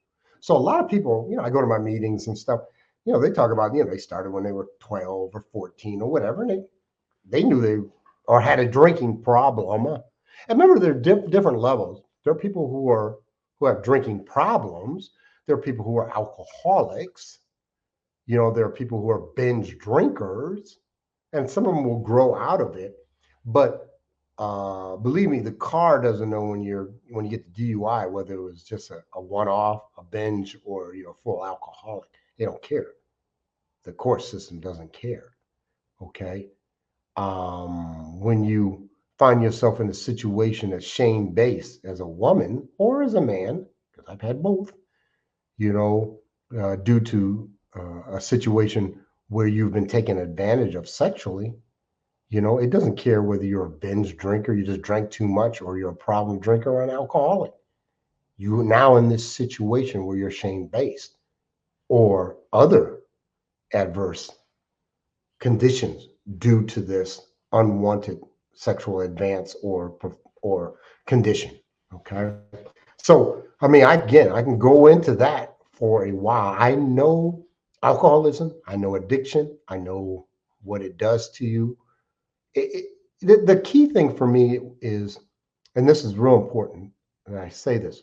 So a lot of people, I go to my meetings and stuff. They talk about, they started when they were 12 or 14 or whatever, and they knew they or had a drinking problem. And remember, there are different levels. There are people who have drinking problems. There are people who are alcoholics. There are people who are binge drinkers, and some of them will grow out of it. But believe me, the car doesn't know when you get the DUI whether it was just a one-off, a binge, or full alcoholic. They don't care. The court system doesn't care. Okay. When you find yourself in a situation that's shame based as a woman or as a man, because I've had both, due to a situation where you've been taken advantage of sexually, it doesn't care whether you're a binge drinker, you just drank too much, or you're a problem drinker or an alcoholic. You're now in this situation where you're shame based. or other adverse conditions due to this unwanted sexual advance or condition. Okay. So, I mean, I can go into that for a while. I know alcoholism, I know addiction, I know what it does to you. The key thing for me is, and this is real important, and I say this,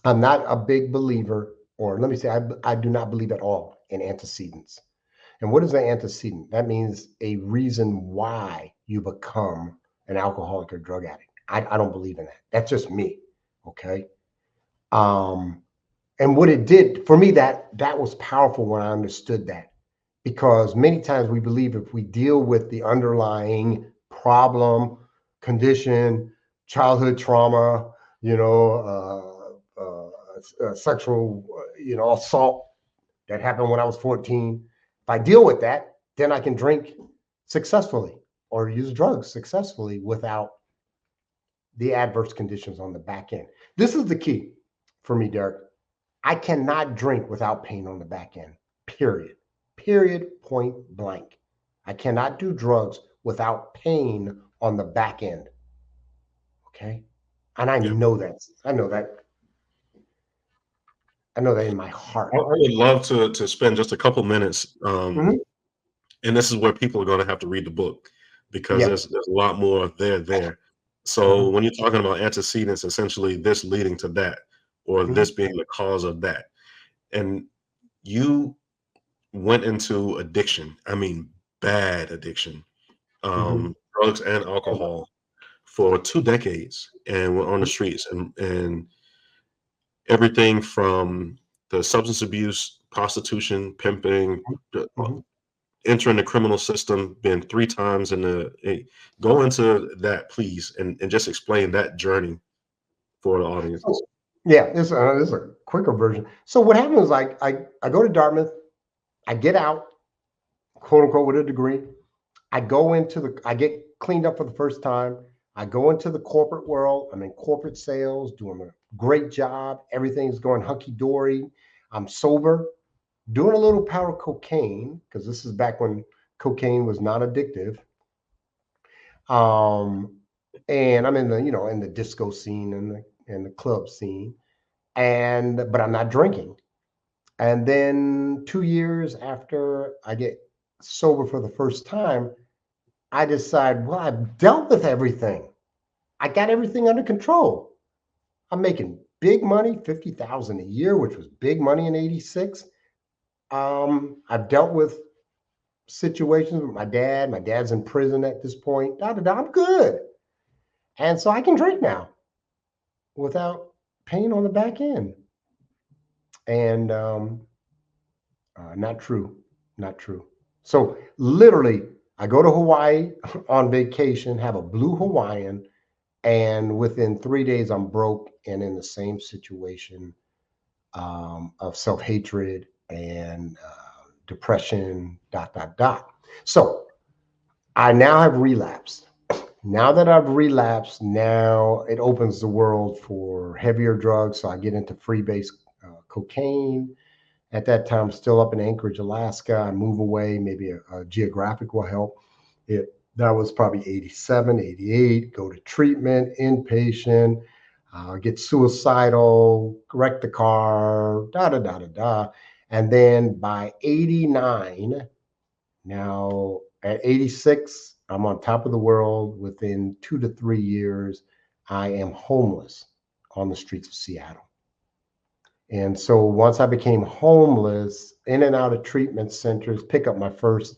I'm not a big believer, or let me say, I do not believe at all in antecedents. And what is an antecedent? That means a reason why you become an alcoholic or drug addict. I don't believe in that. That's just me. Okay. Um, and what it did for me, that was powerful when I understood that, because many times we believe if we deal with the underlying problem, condition, childhood trauma, sexual, assault that happened when I was 14. If I deal with that, then I can drink successfully or use drugs successfully without the adverse conditions on the back end. This is the key for me, Derek. I cannot drink without pain on the back end, period. Period, point blank. I cannot do drugs without pain on the back end. Okay. And I Yeah. know that. I know that. I know that in my I heart. would love to spend just a couple minutes, Mhm. and this is where people are going to have to read the book because Yeah. there's a lot more there. So Mhm. when you're talking about antecedents, essentially this leading to that, or Mhm. this being the cause of that, and you went into addiction. I mean, bad addiction, Mhm. drugs and alcohol for 2 decades, and were on the streets, and everything from the substance abuse, prostitution, pimping, Mhm. entering the criminal system, been 3 times in the. Go into that, please, and just explain that journey for the audience. So, yeah, this is a quicker version. So what happens is I go to Dartmouth, I get out, quote unquote, with a degree. I get cleaned up for the first time. I go into the corporate world. I'm in corporate sales, doing a great job. Everything's going hunky dory. I'm sober, doing a little powder cocaine because this is back when cocaine was not addictive. Um, and I'm in the disco scene and the club scene, but I'm not drinking. And then 2 years after I get sober for the first time, I decide, well, I've dealt with everything. I got everything under control. I'm making big money, 50,000 a year, which was big money in 86. I've dealt with situations with my dad. My dad's in prison at this point. Da, da, da, I'm good. And so I can drink now without pain on the back end. And not true. Not true. So literally, I go to Hawaii on vacation, have a blue Hawaiian, and within 3 days, I'm broke and in the same situation of self hatred and depression. Dot dot dot. So I now have relapsed. Now that I've relapsed, now it opens the world for heavier drugs. So I get into freebase cocaine. At that time, still up in Anchorage, Alaska. I move away. Maybe a geographic will help. That was probably 87, 88. Go to treatment, inpatient, get suicidal, wreck the car, da da da da da. And then by 89, now at 86, I'm on top of the world. Within 2 to 3 years, I am homeless on the streets of Seattle. And so once I became homeless, in and out of treatment centers, pick up my first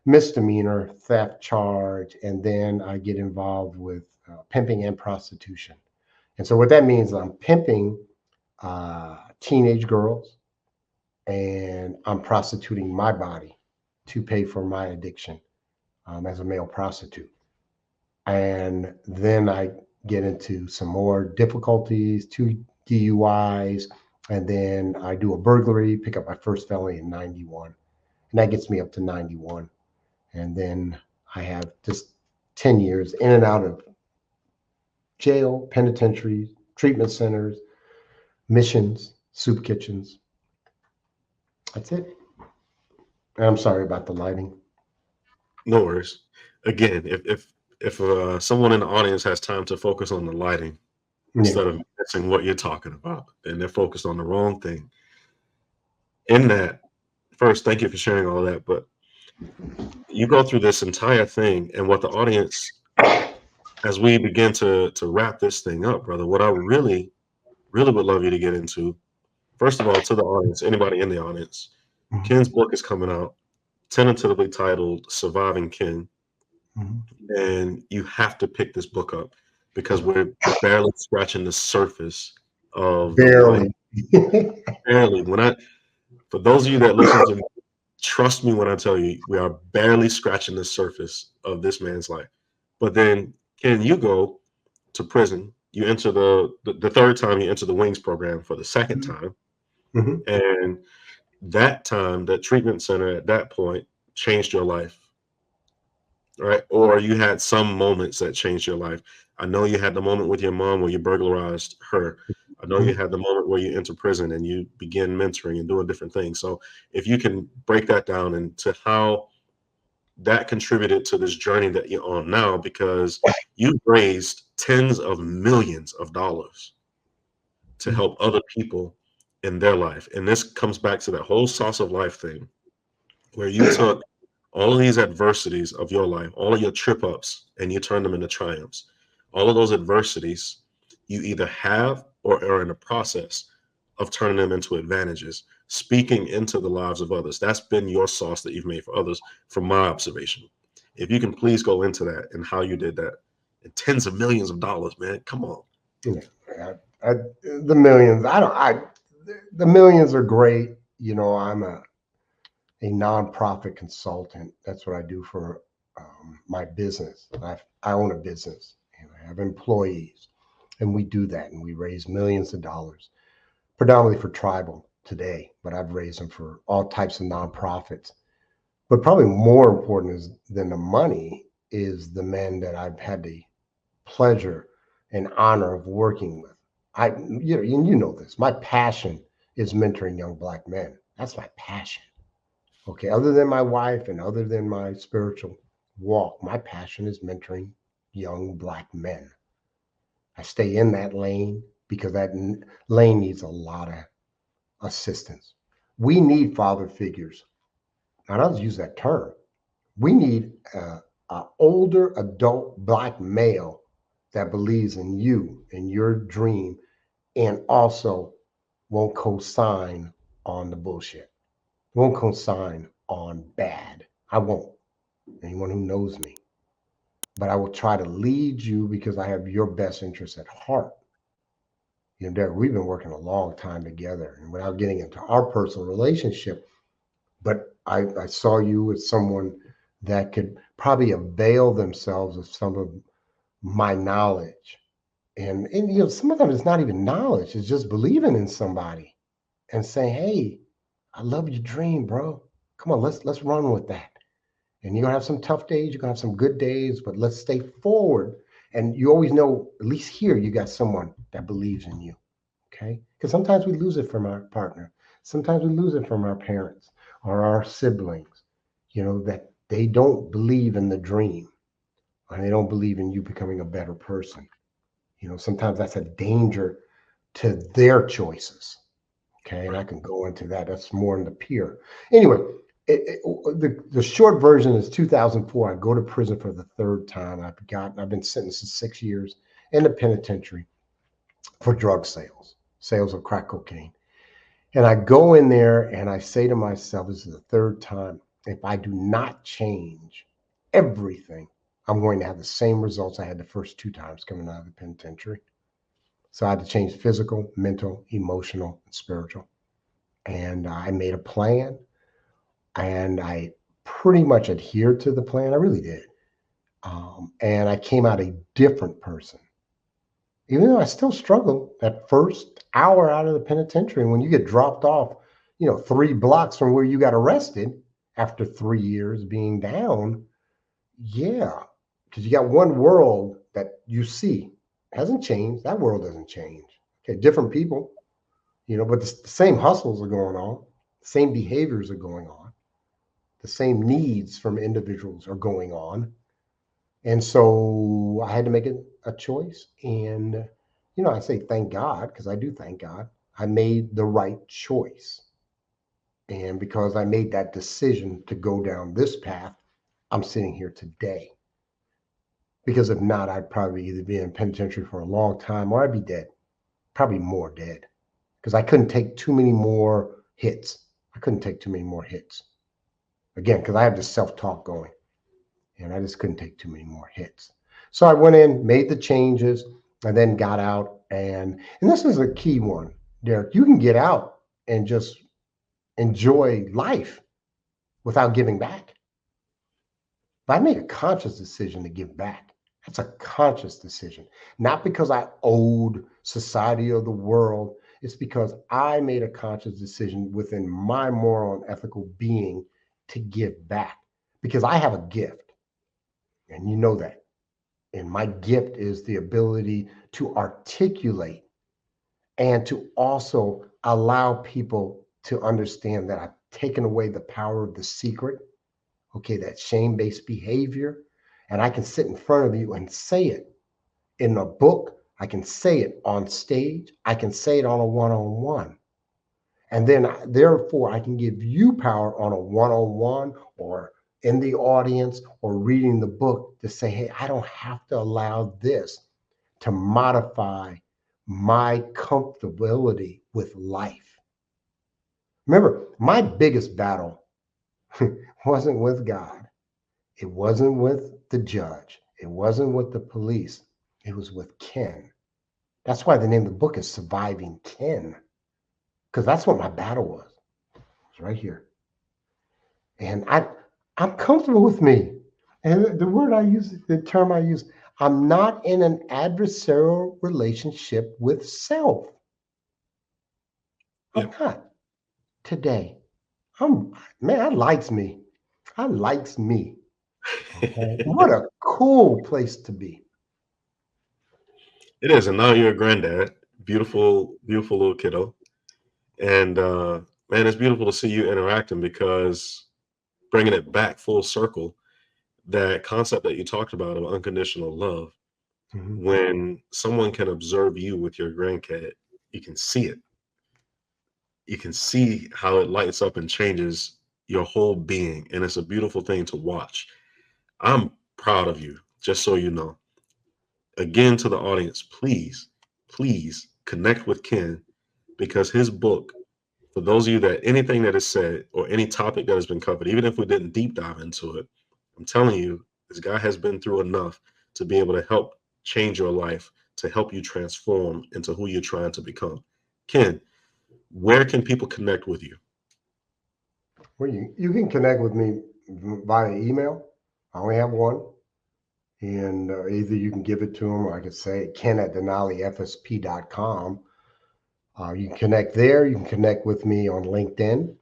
misdemeanor theft charge, and then I get involved with pimping and prostitution. And so what that means is I'm pimping teenage girls and I'm prostituting my body to pay for my addiction as a male prostitute. And then I get into some more difficulties, two DUIs, and then I do a burglary, pick up my first felony in 91. And that gets me up to 91. And then I have just 10 years in and out of jail, penitentiaries, treatment centers, missions, soup kitchens. That's it. And I'm sorry about the lighting. No worries. Again, if someone in the audience has time to focus on the lighting Yeah. instead of missing what you're talking about, then they're focused on the wrong thing. In that, first, thank you for sharing all that. But you go through this entire thing, and what the audience, as we begin to wrap this thing up, brother, what I really would love you to get into, first of all, to the audience, anybody in the audience, Mhm. Ken's book is coming out, tentatively titled "Surviving Ken." Mhm. And you have to pick this book up because we're barely scratching the surface of the life. Barely. Barely. For those of you that listen to me, trust me when I tell you, we are barely scratching the surface of this man's life. But then, Ken, you go to prison. You enter the third time you enter the Wings program for the second time, Mhm. and that time, that treatment center at that point changed your life, right? Or you had some moments that changed your life. I know you had the moment with your mom where you burglarized her. I know you Mhm. had the moment where you enter prison and you begin mentoring and doing different things. So if you can break that down into how that contributed to this journey that you're on now, because you've raised tens of millions of dollars to help other people in their life. And this comes back to that whole sauce of life thing where you took all of these adversities of your life, all of your trip ups, and you turn them into triumphs. All of those adversities, you either have or are in the process of turning them into advantages, speaking into the lives of others. That's been your sauce that you've made for others, from my observation. If you can please go into that and how you did that, and tens of millions of dollars, man, come on. Yeah. I, the millions. I don't. I. The millions are great. I'm a nonprofit consultant. That's what I do for my business. I own a business and I have employees, and we do that, and we raise millions of dollars, predominantly for tribal today, but I've raised them for all types of nonprofits. But probably more important is than the money is the men that I've had the pleasure and honor of working with. You know this. My passion is mentoring young black men. That's my passion. Okay, other than my wife and other than my spiritual walk, my passion is mentoring young black men. I stay in that lane because lane needs a lot of assistance. We need father figures. And I'll use that term. We need an older adult black male that believes in you and your dream and also won't co-sign on the bullshit, won't co-sign on bad. I won't. Anyone who knows me. But I will try to lead you because I have your best interests at heart. Derek, we've been working a long time together, and without getting into our personal relationship, but I saw you as someone that could probably avail themselves of some of my knowledge. And sometimes it's not even knowledge, it's just believing in somebody and saying, hey, I love your dream, bro. Come on, let's run with that. And you're gonna have some tough days, you're gonna have some good days, but let's stay forward. And you always know, at least here, you got someone that believes in you. Okay? Because sometimes we lose it from our partner. Sometimes we lose it from our parents or our siblings, that they don't believe in the dream and they don't believe in you becoming a better person. Sometimes that's a danger to their choices. Okay, and I Right. can go into that. That's more in the peer. Anyway, the short version is 2004. I go to prison for the third time. I've been sentenced to 6 years in the penitentiary for drug sales of crack cocaine. And I go in there and I say to myself, this is the third time. If I do not change everything, I'm going to have the same results I had the first two times coming out of the penitentiary. So I had to change physical, mental, emotional, and spiritual. And I made a plan and I pretty much adhered to the plan. I really did. And I came out a different person. Even though I still struggled that first hour out of the penitentiary, when you get dropped off, 3 blocks from where you got arrested after 3 years being down, yeah, because you got one world that you see hasn't changed. That world doesn't change. Okay, different people, but the same hustles are going on. The same behaviors are going on. The same needs from individuals are going on. And so I had to make a choice. And, I say thank God, because I do thank God. I made the right choice. And because I made that decision to go down this path, I'm sitting here today. Because if not, I'd probably either be in penitentiary for a long time or I'd be dead, probably more dead. Because I couldn't take too many more hits. I couldn't take too many more hits. Again, because I have this self talk going and I just couldn't take too many more hits. So I went in, made the changes, and then got out. And this is a key one, Derrick. You can get out and just enjoy life without giving back. But I made a conscious decision to give back. That's a conscious decision, not because I owed society or the world. It's because I made a conscious decision within my moral and ethical being to give back because I have a gift, and you know that. And my gift is the ability to articulate and to also allow people to understand that I've taken away the power of the secret, okay, that shame based behavior. And I can sit in front of you and say it in a book. I can say it on stage. I can say it on a one on one. And then, therefore, I can give you power on a one on one or in the audience or reading the book to say, hey, I don't have to allow this to modify my comfortability with life. Remember, my biggest battle wasn't with God. It wasn't with the judge. It wasn't with the police. It was with Ken. That's why the name of the book is Surviving Ken, because that's what my battle was. It's right here. And I'm comfortable with me. And the word I use, the term I use, I'm not in an adversarial relationship with self. I'm Yep. not today. Man, I likes me. I likes me. Okay. What a cool place to be. It is, and now you're a granddad. Beautiful, beautiful little kiddo. And man, it's beautiful to see you interacting because bringing it back full circle, that concept that you talked about of unconditional love, Mhm. when someone can observe you with your grandkid, you can see it. You can see how it lights up and changes your whole being. And it's a beautiful thing to watch. I'm proud of you, just so you know. Again, to the audience, please, please connect with Ken because his book, for those of you that anything that is said or any topic that has been covered, even if we didn't deep dive into it, I'm telling you, this guy has been through enough to be able to help change your life, to help you transform into who you're trying to become. Ken, where can people connect with you? Well, you can connect with me via email. I only have one. And either you can give it to them or I could say ken at denalifsp.com. You can connect there. You can connect with me on LinkedIn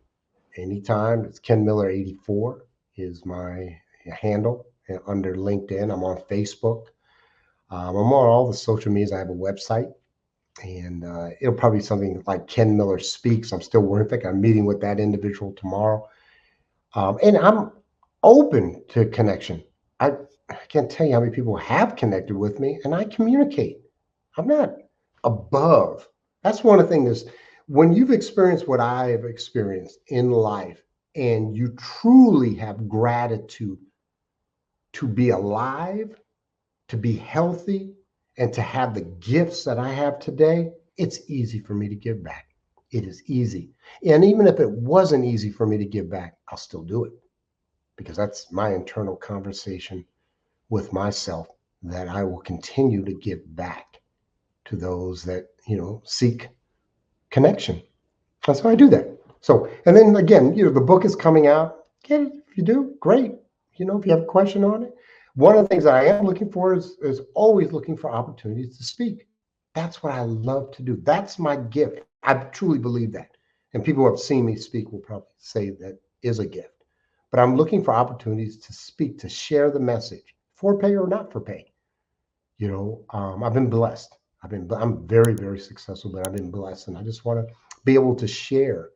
anytime. It's Ken Miller 84 is my handle under LinkedIn. I'm on Facebook. I'm on all the social medias. I have a website, and it'll probably be something like Ken Miller Speaks. I'm still working. In fact, I'm meeting with that individual tomorrow. And I'm open to connection. I, I can't tell you how many people have connected with me, and I communicate. I'm not above. That's one of the things is when you've experienced what I have experienced in life, and you truly have gratitude to be alive, to be healthy, and to have the gifts that I have today, it's easy for me to give back. It is easy. And even if it wasn't easy for me to give back, I'll still do it because that's my internal conversation with myself that I will continue to give back to those that, seek connection. That's how I do that. So, and then again, the book is coming out. Get it if you do, great. If you have a question on it. One of the things that I am looking for is always looking for opportunities to speak. That's what I love to do. That's my gift. I truly believe that. And people who have seen me speak will probably say that is a gift. But I'm looking for opportunities to speak, to share the message for pay or not for pay. I've been blessed. I'm very, very successful, but I've been blessed. And I just want to be able to share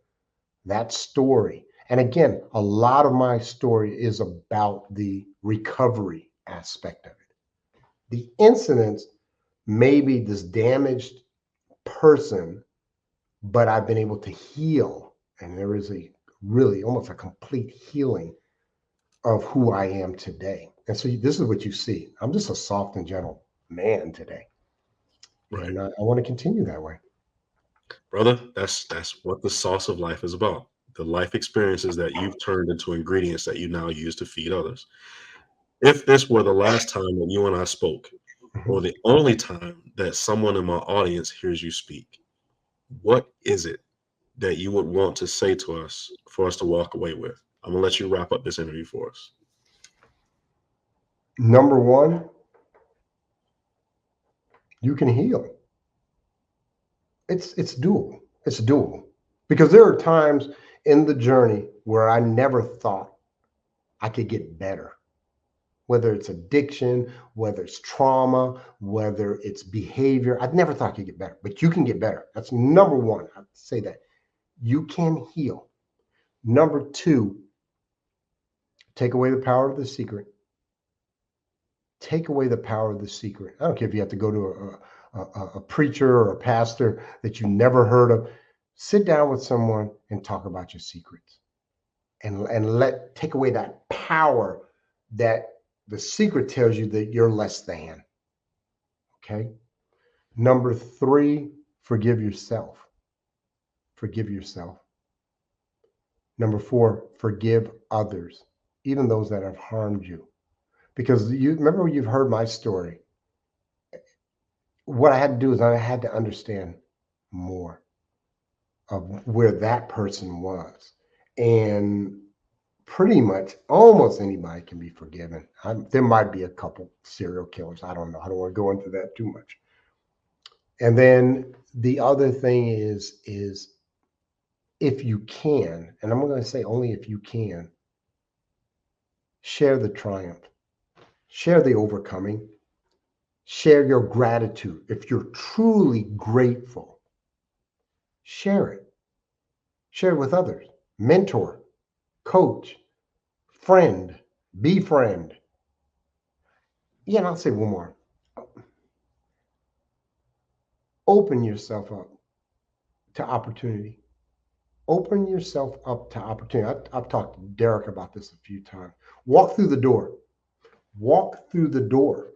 That story. And again, a lot of my story is about the recovery aspect of it. The incidents may be this damaged person, but I've been able to heal. And there is a really almost a complete healing of who I am today. And so this is what you see. I'm just a soft and gentle man today. Right. And I want to continue that way. Brother, that's what the sauce of life is about. The life experiences that you've turned into ingredients that you now use to feed others. If this were the last time that you and I spoke, Mhm. or the only time that someone in my audience hears you speak, what is it that you would want to say to us for us to walk away with? I'm gonna let you wrap up this interview for us. Number one, you can heal. It's doable. It's doable. Because there are times in the journey where I never thought I could get better. Whether it's addiction, whether it's trauma, whether it's behavior, I never thought I could get better. But you can get better. That's number one. I say that. You can heal. Number two, take away the power of the secret. Take away the power of the secret. I don't care if you have to go to a preacher or a pastor that you never heard of. Sit down with someone and talk about your secrets, and let take away that power that the secret tells you that you're less than. Okay. Number three, forgive yourself. Forgive yourself. Number four, forgive others, even those that have harmed you. Because you remember, you've heard my story. What I had to do is I had to understand more of where that person was. And pretty much almost anybody can be forgiven. There might be a couple serial killers. I don't know. I don't want to go into that too much. And then the other thing is if you can, and I'm going to say only if you can, share the triumph, share the overcoming, share your gratitude. If you're truly grateful, share it. Share it with others. Mentor, coach, friend, befriend. Yeah, and I'll say one more. Open yourself up to opportunity. Open yourself up to opportunity. I've talked to Derrick about this a few times. Walk through the door. Walk through the door.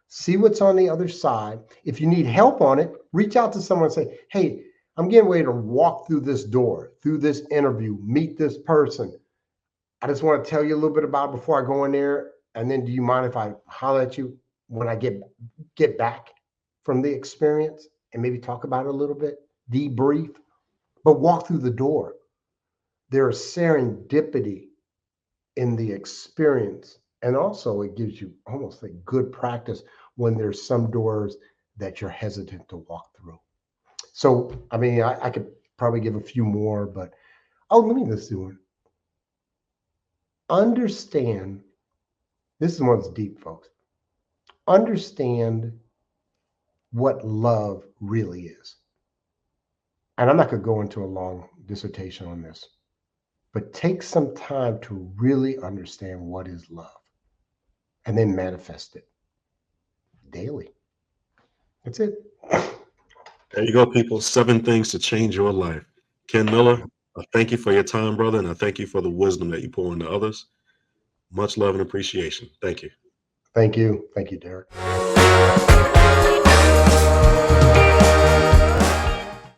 See what's on the other side. If you need help on it, reach out to someone and say, hey, I'm getting ready to walk through this door, through this interview, meet this person. I just want to tell you a little bit about it before I go in there. And then do you mind if I holler at you when I get back from the experience and maybe talk about it a little bit, debrief, but walk through the door. There's serendipity in the experience. And also it gives you almost a good practice when there's some doors that you're hesitant to walk through. So, I mean, I could probably give a few more, but let me just do one. Understand, this is one's deep, folks. Understand what love really is. And I'm not going to go into a long dissertation on this, but take some time to really understand what is love and then manifest it daily. That's it. There you go, people. 7 things to change your life. Ken Miller, I thank you for your time, brother, and I thank you for the wisdom that you pour into others. Much love and appreciation. Thank you. Thank you. Thank you, Derrick.